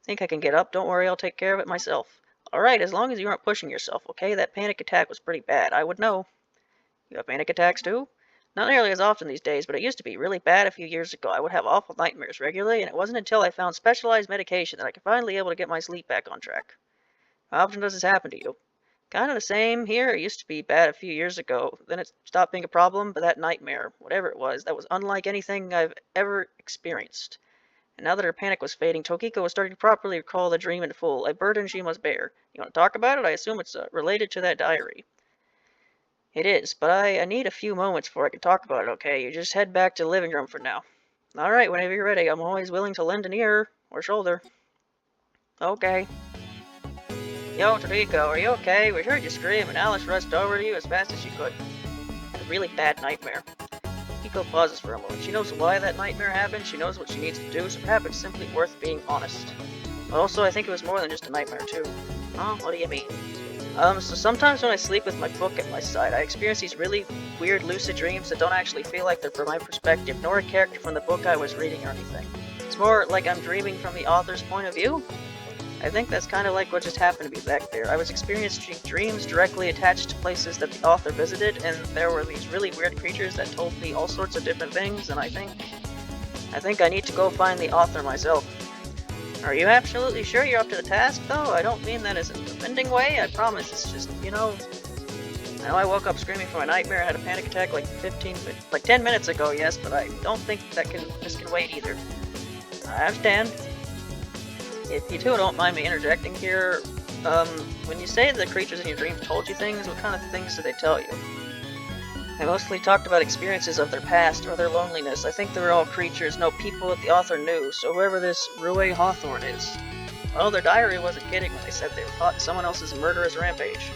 Think I can get up? Don't worry, I'll take care of it myself. Alright, as long as you aren't pushing yourself, okay? That panic attack was pretty bad. I would know. You have panic attacks too? Not nearly as often these days, but it used to be really bad a few years ago. I would have awful nightmares regularly, and it wasn't until I found specialized medication that I could finally able to get my sleep back on track. How often does this happen to you? Kind of the same here. It used to be bad a few years ago. Then it stopped being a problem, but that nightmare, whatever it was, that was unlike anything I've ever experienced. And now that her panic was fading, Tokiko was starting to properly recall the dream in full, a burden she must bear. You want to talk about it? I assume it's related to that diary. It is, but I need a few moments before I can talk about it, okay? You just head back to the living room for now. Alright, whenever you're ready, I'm always willing to lend an ear or shoulder. Okay. Yo, Tokiko, are you okay? We heard you scream, and Alice rushed over to you as fast as she could. A really bad nightmare. Tokiko pauses for a moment. She knows why that nightmare happened, she knows what she needs to do, so perhaps it's simply worth being honest. But also, I think it was more than just a nightmare, too. Huh? What do you mean? So sometimes when I sleep with my book at my side, I experience these really weird lucid dreams that don't actually feel like they're from my perspective, nor a character from the book I was reading or anything. It's more like I'm dreaming from the author's point of view. I think that's kind of like what just happened to me back there. I was experiencing dreams directly attached to places that the author visited, and there were these really weird creatures that told me all sorts of different things, and I think I need to go find the author myself. Are you absolutely sure you're up to the task, though? I don't mean that as an offending way, I promise. It's just, I know I woke up screaming from a nightmare, I had a panic attack like 10 minutes ago, yes, but I don't think this can wait either. I understand. If you two don't mind me interjecting here, when you say the creatures in your dreams told you things, what kind of things did they tell you? They mostly talked about experiences of their past or their loneliness. I think they were all creatures, no people that the author knew, so whoever this Rue Hawthorne is. Well, their diary wasn't kidding when they said they were caught in someone else's murderous rampage.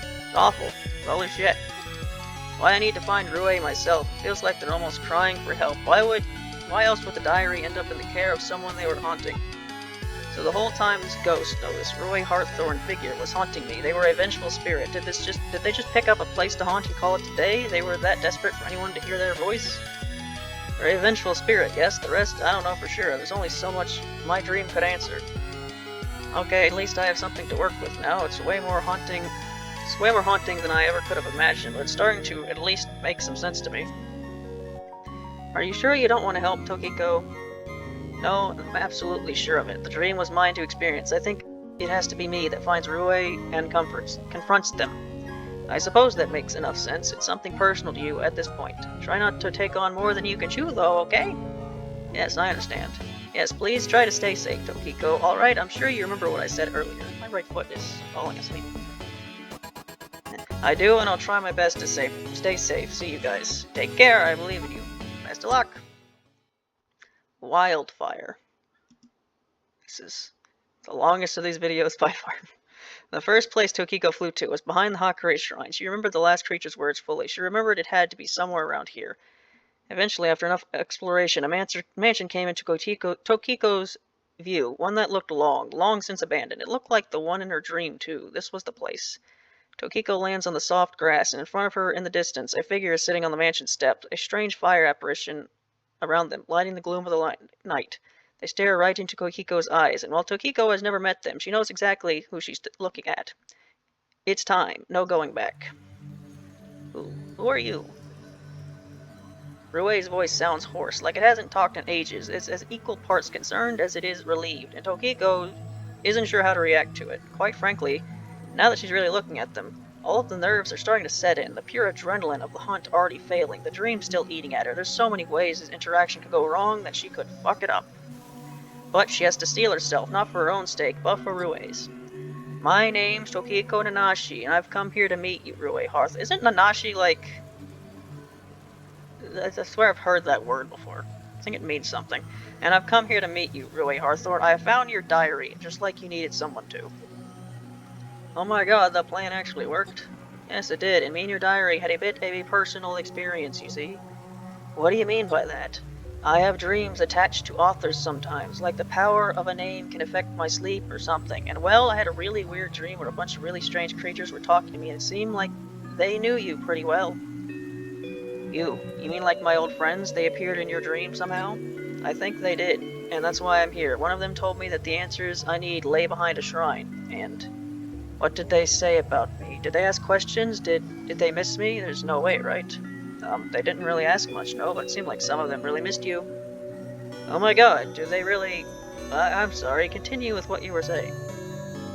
It's awful. Holy shit. Why I need to find Rue myself. It feels like they're almost crying for help. Why else would the diary end up in the care of someone they were haunting? So the whole time this ghost, no, this Rue Hawthorne figure, was haunting me. They were a vengeful spirit. Did they just pick up a place to haunt and call it today? They were that desperate for anyone to hear their voice? They're a vengeful spirit, yes. The rest, I don't know for sure. There's only so much my dream could answer. Okay, at least I have something to work with now. It's way more haunting than I ever could have imagined, but it's starting to at least make some sense to me. Are you sure you don't want to help, Tokiko? No, I'm absolutely sure of it. The dream was mine to experience. I think it has to be me that finds Rue and confronts them. I suppose that makes enough sense. It's something personal to you at this point. Try not to take on more than you can chew, though, okay? Yes, I understand. Yes, please try to stay safe, Tokiko. Alright, I'm sure you remember what I said earlier. My right foot is falling asleep. I do, and I'll try my best to stay safe. See you guys. Take care, I believe in you. Best of luck. Wildfire. This is the longest of these videos by far. The first place Tokiko flew to was behind the Hakurei Shrine. She remembered the last creature's words fully. She remembered it had to be somewhere around here. Eventually, after enough exploration, a mansion came into Tokiko's view, one that looked long since abandoned. It looked like the one in her dream, too. This was the place. Tokiko lands on the soft grass, and in front of her, in the distance, a figure is sitting on the mansion steps, a strange fire apparition around them, lighting the gloom of the night. They stare right into Tokiko's eyes, and while Tokiko has never met them, she knows exactly who she's looking at. It's time. No going back. Who are you? Rue's voice sounds hoarse, like it hasn't talked in ages. It's as equal parts concerned as it is relieved, and Tokiko isn't sure how to react to it. Quite frankly, now that she's really looking at them, all of the nerves are starting to set in, the pure adrenaline of the hunt already failing, the dream still eating at her. There's so many ways this interaction could go wrong that she could fuck it up. But she has to steel herself, not for her own sake, but for Rue's. My name's Tokiko Nanashi, and I've come here to meet you, Rue Hawthorne. Isn't Nanashi like... I swear I've heard that word before. think it means something. And I've come here to meet you, Rui Harthorn. I have found your diary, just like you needed someone to. Oh my god, the plan actually worked. Yes, it did, and me and your diary had a bit of a personal experience, you see. What do you mean by that? I have dreams attached to authors sometimes, like the power of a name can affect my sleep or something. And well, I had a really weird dream where a bunch of really strange creatures were talking to me, and it seemed like they knew you pretty well. You mean like my old friends? They appeared in your dream somehow? I think they did, and that's why I'm here. One of them told me that the answers I need lay behind a shrine, and what did they say about me? Did they ask questions? Did they miss me? There's no way, right? They didn't really ask much, no, but it seemed like some of them really missed you. Oh my god, do they really? I'm sorry, continue with what you were saying.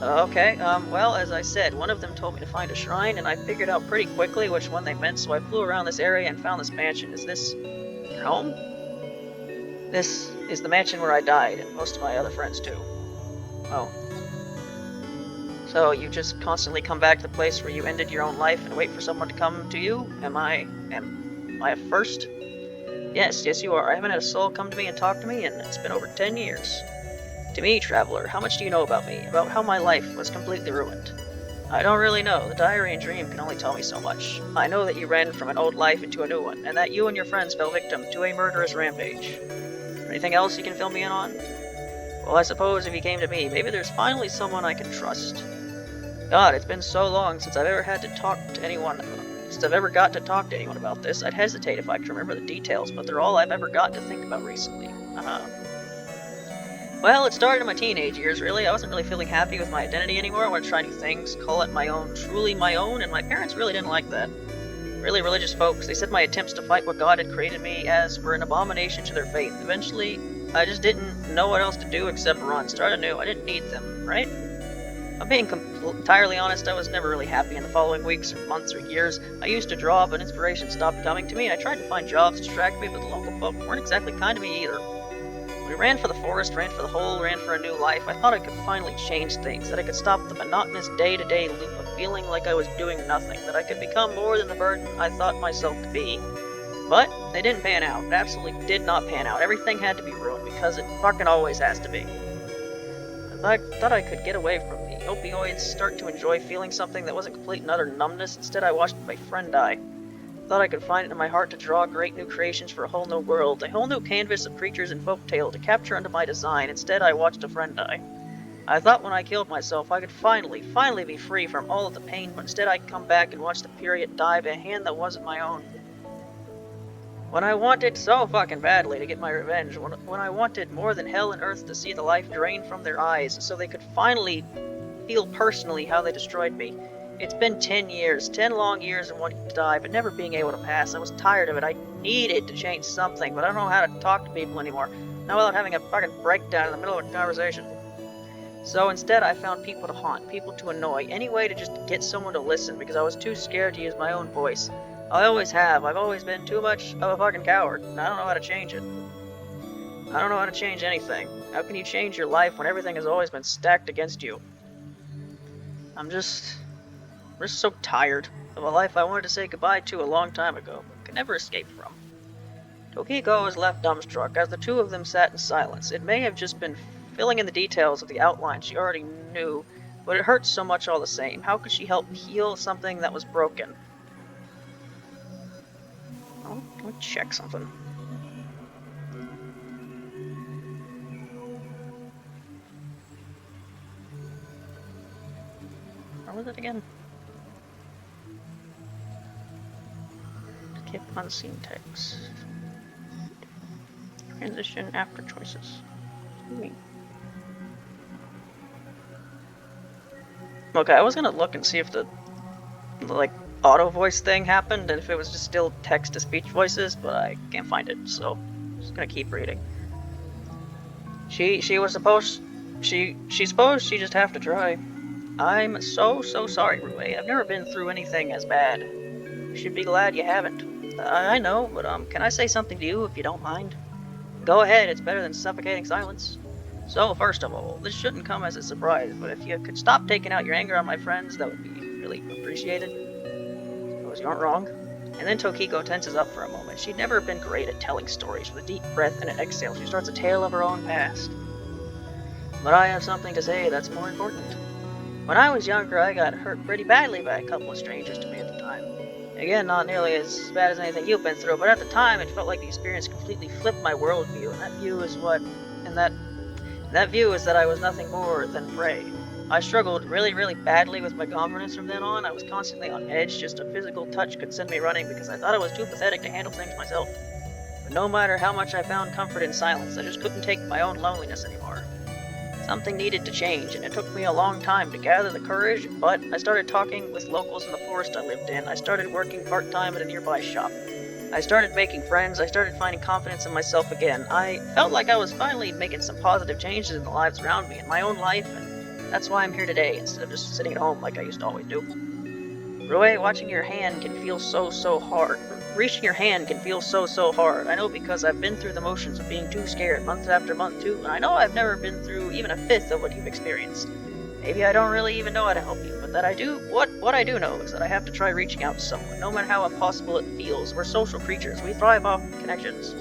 Okay, well, as I said, one of them told me to find a shrine, and I figured out pretty quickly which one they meant, so I flew around this area and found this mansion. Is this your home? This is the mansion where I died, and most of my other friends too. Oh. So you just constantly come back to the place where you ended your own life and wait for someone to come to you? Am I a first? Yes, you are. I haven't had a soul come to me and talk to me, and it's been over 10 years. To me, traveler, how much do you know about me? About how my life was completely ruined? I don't really know. The diary and dream can only tell me so much. I know that you ran from an old life into a new one, and that you and your friends fell victim to a murderous rampage. Anything else you can fill me in on? Well, I suppose if you came to me, maybe there's finally someone I can trust. God, it's been so long since I've ever got to talk to anyone about this. I'd hesitate if I could remember the details, but they're all I've ever got to think about recently. Well, it started in my teenage years, really. I wasn't really feeling happy with my identity anymore. I wanted to try new things, call it my own, truly my own, and my parents really didn't like that. Really religious folks. They said my attempts to fight what God had created me as were an abomination to their faith. Eventually, I just didn't know what else to do except run. Start anew. I didn't need them, right? I'm being entirely honest, I was never really happy in the following weeks or months or years. I used to draw, but inspiration stopped coming to me. I tried to find jobs to distract me, but the local folk weren't exactly kind to me either. We ran for the forest, ran for the hole, ran for a new life. I thought I could finally change things, that I could stop the monotonous day-to-day loop of feeling like I was doing nothing, that I could become more than the burden I thought myself to be. But they didn't pan out. It absolutely did not pan out. Everything had to be ruined, because it fucking always has to be. I thought I could get away from the opioids, start to enjoy feeling something that wasn't complete and utter numbness. Instead, I watched my friend die. I thought I could find it in my heart to draw great new creations for a whole new world, a whole new canvas of creatures and folktale to capture under my design. Instead, I watched a friend die. I thought when I killed myself, I could finally be free from all of the pain, but instead I'd come back and watch the period die by a hand that wasn't my own. When I wanted so fucking badly to get my revenge, when I wanted more than hell and earth to see the life drained from their eyes so they could finally feel personally how they destroyed me. It's been 10 years, 10 long years of wanting to die, but never being able to pass. I was tired of it. I needed to change something, but I don't know how to talk to people anymore. Not without having a fucking breakdown in the middle of a conversation. So instead, I found people to haunt, people to annoy, any way to just get someone to listen, because I was too scared to use my own voice. I always have. I've always been too much of a fucking coward, and I don't know how to change it. I don't know how to change anything. How can you change your life when everything has always been stacked against you? I'm just so tired of a life I wanted to say goodbye to a long time ago, but could never escape from. Tokiko was left dumbstruck as the two of them sat in silence. It may have just been filling in the details of the outline she already knew, but it hurts so much all the same. How could she help heal something that was broken? Oh, let me check something. Where was it again? Skip unseen text. Transition after choices. Okay, I was gonna look and see if the like auto voice thing happened and if it was just still text to speech voices, but I can't find it, so I'm just gonna keep reading. She supposed she just have to try. I'm so sorry, Rue. I've never been through anything as bad. You should be glad you haven't. I know, but can I say something to you if you don't mind? Go ahead, it's better than suffocating silence. So, first of all, this shouldn't come as a surprise, but if you could stop taking out your anger on my friends, that would be really appreciated. Suppose you aren't wrong. And then Tokiko tenses up for a moment. She'd never been great at telling stories. With a deep breath and an exhale, she starts a tale of her own past. But I have something to say that's more important. When I was younger, I got hurt pretty badly by a couple of strangers to me at the time. Again, not nearly as bad as anything you've been through, but at the time it felt like the experience completely flipped my worldview, and that view is that I was nothing more than prey. I struggled really badly with my confidence from then on. I was constantly on edge. Just a physical touch could send me running because I thought I was too pathetic to handle things myself. But no matter how much I found comfort in silence, I just couldn't take my own loneliness anymore. Something needed to change, and it took me a long time to gather the courage, but I started talking with locals in the forest I lived in. I started working part-time at a nearby shop. I started making friends. I started finding confidence in myself again. I felt like I was finally making some positive changes in the lives around me, in my own life, and that's why I'm here today, instead of just sitting at home like I used to always do. Rue, watching your hand can feel so hard. Reaching your hand can feel so hard. I know because I've been through the motions of being too scared month after month too, and I know I've never been through even a fifth of what you've experienced. Maybe I don't really even know how to help you, but that I do. What I do know is that I have to try reaching out to someone, no matter how impossible it feels. We're social creatures. We thrive off connections.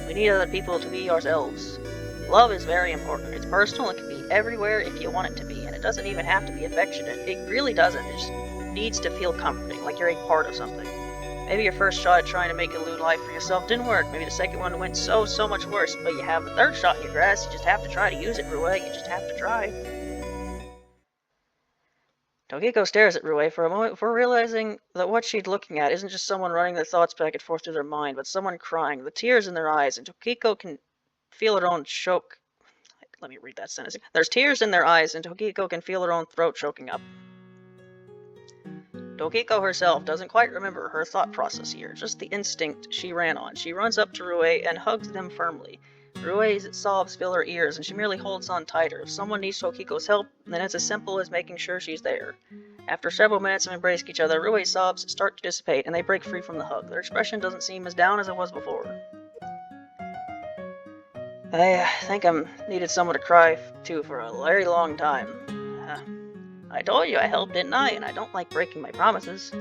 We need other people to be ourselves. Love is very important. It's personal. It can be everywhere if you want it to be, and it doesn't even have to be affectionate. It really doesn't. It just needs to feel comforting, like you're a part of something. Maybe your first shot at trying to make a new life for yourself didn't work. Maybe the second one went so much worse, but you have the third shot in your grasp. You just have to try to use it, Rue. You just have to try. Tokiko stares at Rue for a moment before realizing that what she's looking at isn't just someone running their thoughts back and forth through their mind, but someone crying, the tears in their eyes, and Tokiko can feel her own choke. Let me read that sentence. There's tears in their eyes, and Tokiko can feel her own throat choking up. Tokiko herself doesn't quite remember her thought process here, just the instinct she ran on. She runs up to Rue and hugs them firmly. Rue's sobs fill her ears, and she merely holds on tighter. If someone needs Tokiko's help, then it's as simple as making sure she's there. After several minutes of embracing each other, Rue's sobs start to dissipate, and they break free from the hug. Their expression doesn't seem as down as it was before. I think I needed someone to cry to for a very long time. I told you I helped, didn't I? And I don't like breaking my promises.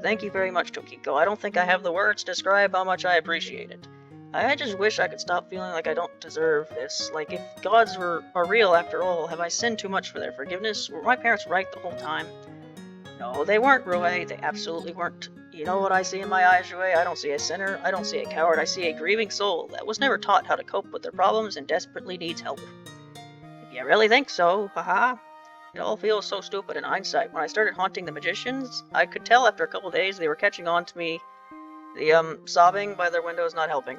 Thank you very much, Tokiko. I don't think I have the words to describe how much I appreciate it. I just wish I could stop feeling like I don't deserve this. Like, if gods are real after all, have I sinned too much for their forgiveness? Were my parents right the whole time? No, they weren't, Rue. They absolutely weren't. You know what I see in my eyes, Rue? I don't see a sinner. I don't see a coward. I see a grieving soul that was never taught how to cope with their problems and desperately needs help. If you really think so, haha. It all feels so stupid in hindsight. When I started haunting the magicians, I could tell after a couple days they were catching on to me. The sobbing by their windows not helping.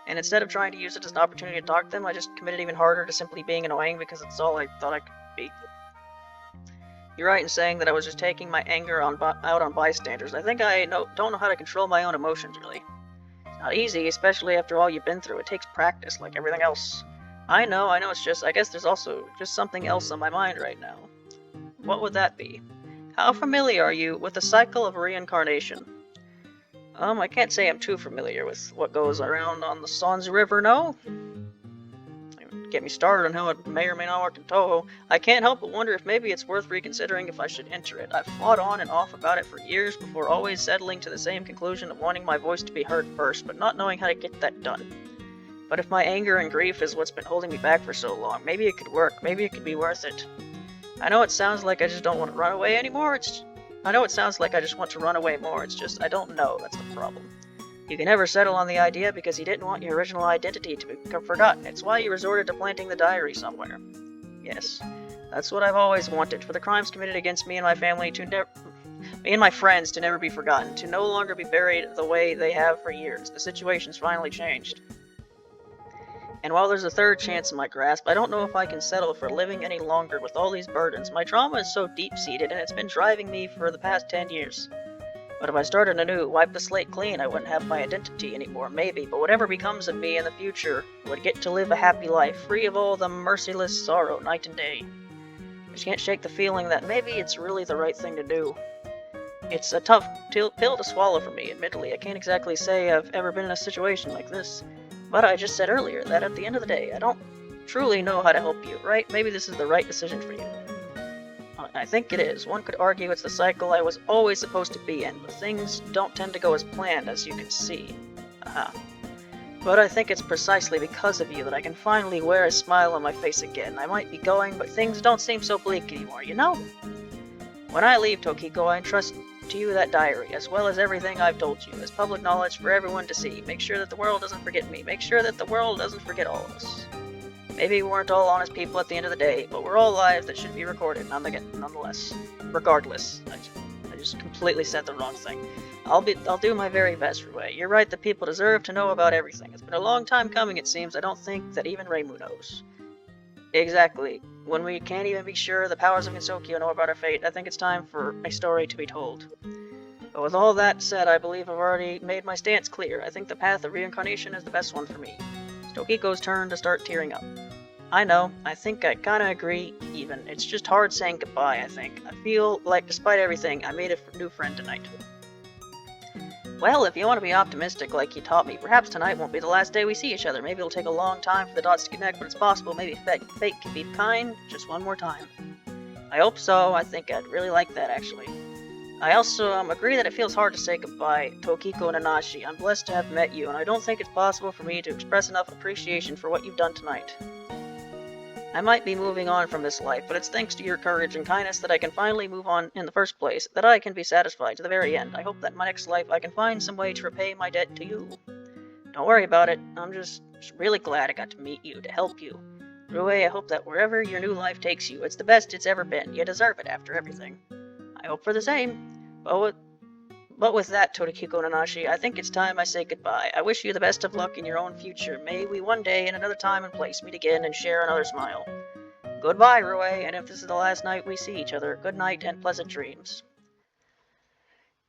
And instead of trying to use it as an opportunity to talk to them, I just committed even harder to simply being annoying because it's all I thought I could be. You're right in saying that I was just taking my anger out on bystanders. I think I don't know how to control my own emotions, really. It's not easy, especially after all you've been through. It takes practice, like everything else. I know, it's just, I guess there's also just something else on my mind right now. What would that be? How familiar are you with the cycle of reincarnation? I can't say I'm too familiar with what goes around on the Sanzu River, no? Get me started on how it may or may not work in Touhou. I can't help but wonder if maybe it's worth reconsidering if I should enter it. I've fought on and off about it for years before always settling to the same conclusion of wanting my voice to be heard first, but not knowing how to get that done. But if my anger and grief is what's been holding me back for so long, maybe it could work, maybe it could be worth it. I know it sounds like I just don't want to run away anymore, I know it sounds like I just want to run away more, it's just I don't know, that's the problem. You can never settle on the idea because you didn't want your original identity to become forgotten. It's why you resorted to planting the diary somewhere. Yes, that's what I've always wanted, for the crimes committed against me and my family me and my friends to never be forgotten, to no longer be buried the way they have for years. The situation's finally changed. And while there's a third chance in my grasp, I don't know if I can settle for living any longer with all these burdens. My trauma is so deep-seated, and it's been driving me for the past 10 years. But if I started anew, wipe the slate clean, I wouldn't have my identity anymore, maybe. But whatever becomes of me in the future, I would get to live a happy life, free of all the merciless sorrow night and day. I just can't shake the feeling that maybe it's really the right thing to do. It's a tough pill to swallow for me, admittedly. I can't exactly say I've ever been in a situation like this. But I just said earlier that at the end of the day, I don't truly know how to help you, right? Maybe this is the right decision for you. I think it is. One could argue it's the cycle I was always supposed to be in, but things don't tend to go as planned, as you can see. But I think it's precisely because of you that I can finally wear a smile on my face again. I might be going, but things don't seem so bleak anymore, you know? When I leave, Tokiko, I entrust to you that diary, as well as everything I've told you, as public knowledge for everyone to see. Make sure that the world doesn't forget me. Make sure that the world doesn't forget all of us. Maybe we weren't all honest people at the end of the day, but we're all lives that should be recorded nonetheless. Regardless. I just completely said the wrong thing. I'll do my very best, Rue. You're right that people deserve to know about everything. It's been a long time coming, it seems. I don't think that even Reimu knows. Exactly. When we can't even be sure the powers of Insokyo know about our fate, I think it's time for a story to be told. But with all that said, I believe I've already made my stance clear. I think the path of reincarnation is the best one for me. It's Tokiko's turn to start tearing up. I know, I think I kinda agree, even. It's just hard saying goodbye, I think. I feel like, despite everything, I made a new friend tonight. Well, if you want to be optimistic like you taught me, perhaps tonight won't be the last day we see each other. Maybe it'll take a long time for the dots to connect, but it's possible. Maybe fate can be kind just one more time. I hope so. I think I'd really like that, actually. I also agree that it feels hard to say goodbye, Tokiko Nanashi. I'm blessed to have met you, and I don't think it's possible for me to express enough appreciation for what you've done tonight. I might be moving on from this life, but it's thanks to your courage and kindness that I can finally move on in the first place, that I can be satisfied to the very end. I hope that in my next life I can find some way to repay my debt to you. Don't worry about it. I'm just really glad I got to meet you, to help you. Rue, I hope that wherever your new life takes you, it's the best it's ever been. You deserve it after everything. I hope for the same. But with that, Tokiko Nanashi, I think it's time I say goodbye. I wish you the best of luck in your own future. May we one day, in another time and place, meet again and share another smile. Goodbye, Rue, and if this is the last night we see each other, good night and pleasant dreams.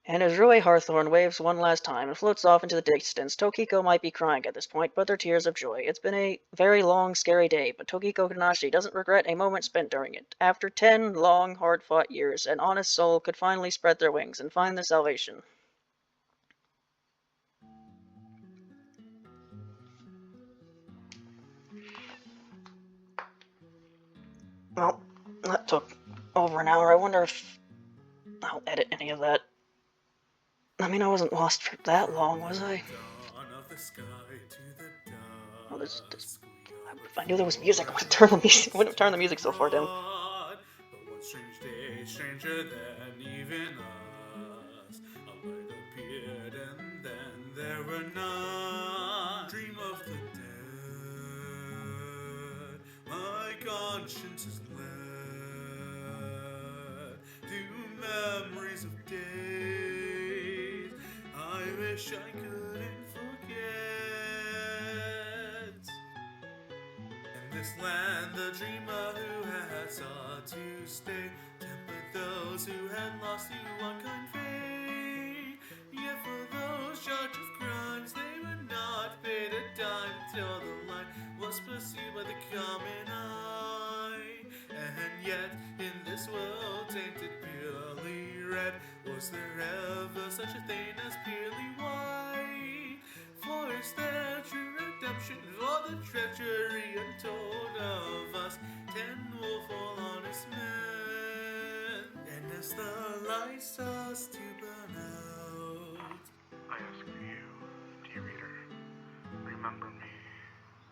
And as Rue Hawthorne waves one last time and floats off into the distance, Tokiko might be crying at this point, but they're tears of joy. It's been a very long, scary day, but Tokiko Nanashi doesn't regret a moment spent during it. After 10 long, hard-fought years, an honest soul could finally spread their wings and find their salvation. Well, that took over an hour. I wonder if I'll edit any of that. I mean, I wasn't lost for that long, was I? Oh, if I knew there was music, I wouldn't have turned the music so far down. But one strange day, stranger than even us, a light appeared and then there were none. Dream of the dead, my conscience is led to memories of days I wish I couldn't forget. In this land, the dreamer who had sought to stay tempered those who had lost to unkind fate. Yet for those charged of crimes, they were not paid a dime till the line was pursued by the common eye. And yet, in this world tainted purely red, was there ever such a thing as purely white? For is there true redemption for the treachery untold of us? 10 willful honest men. And as the light starts to burn out,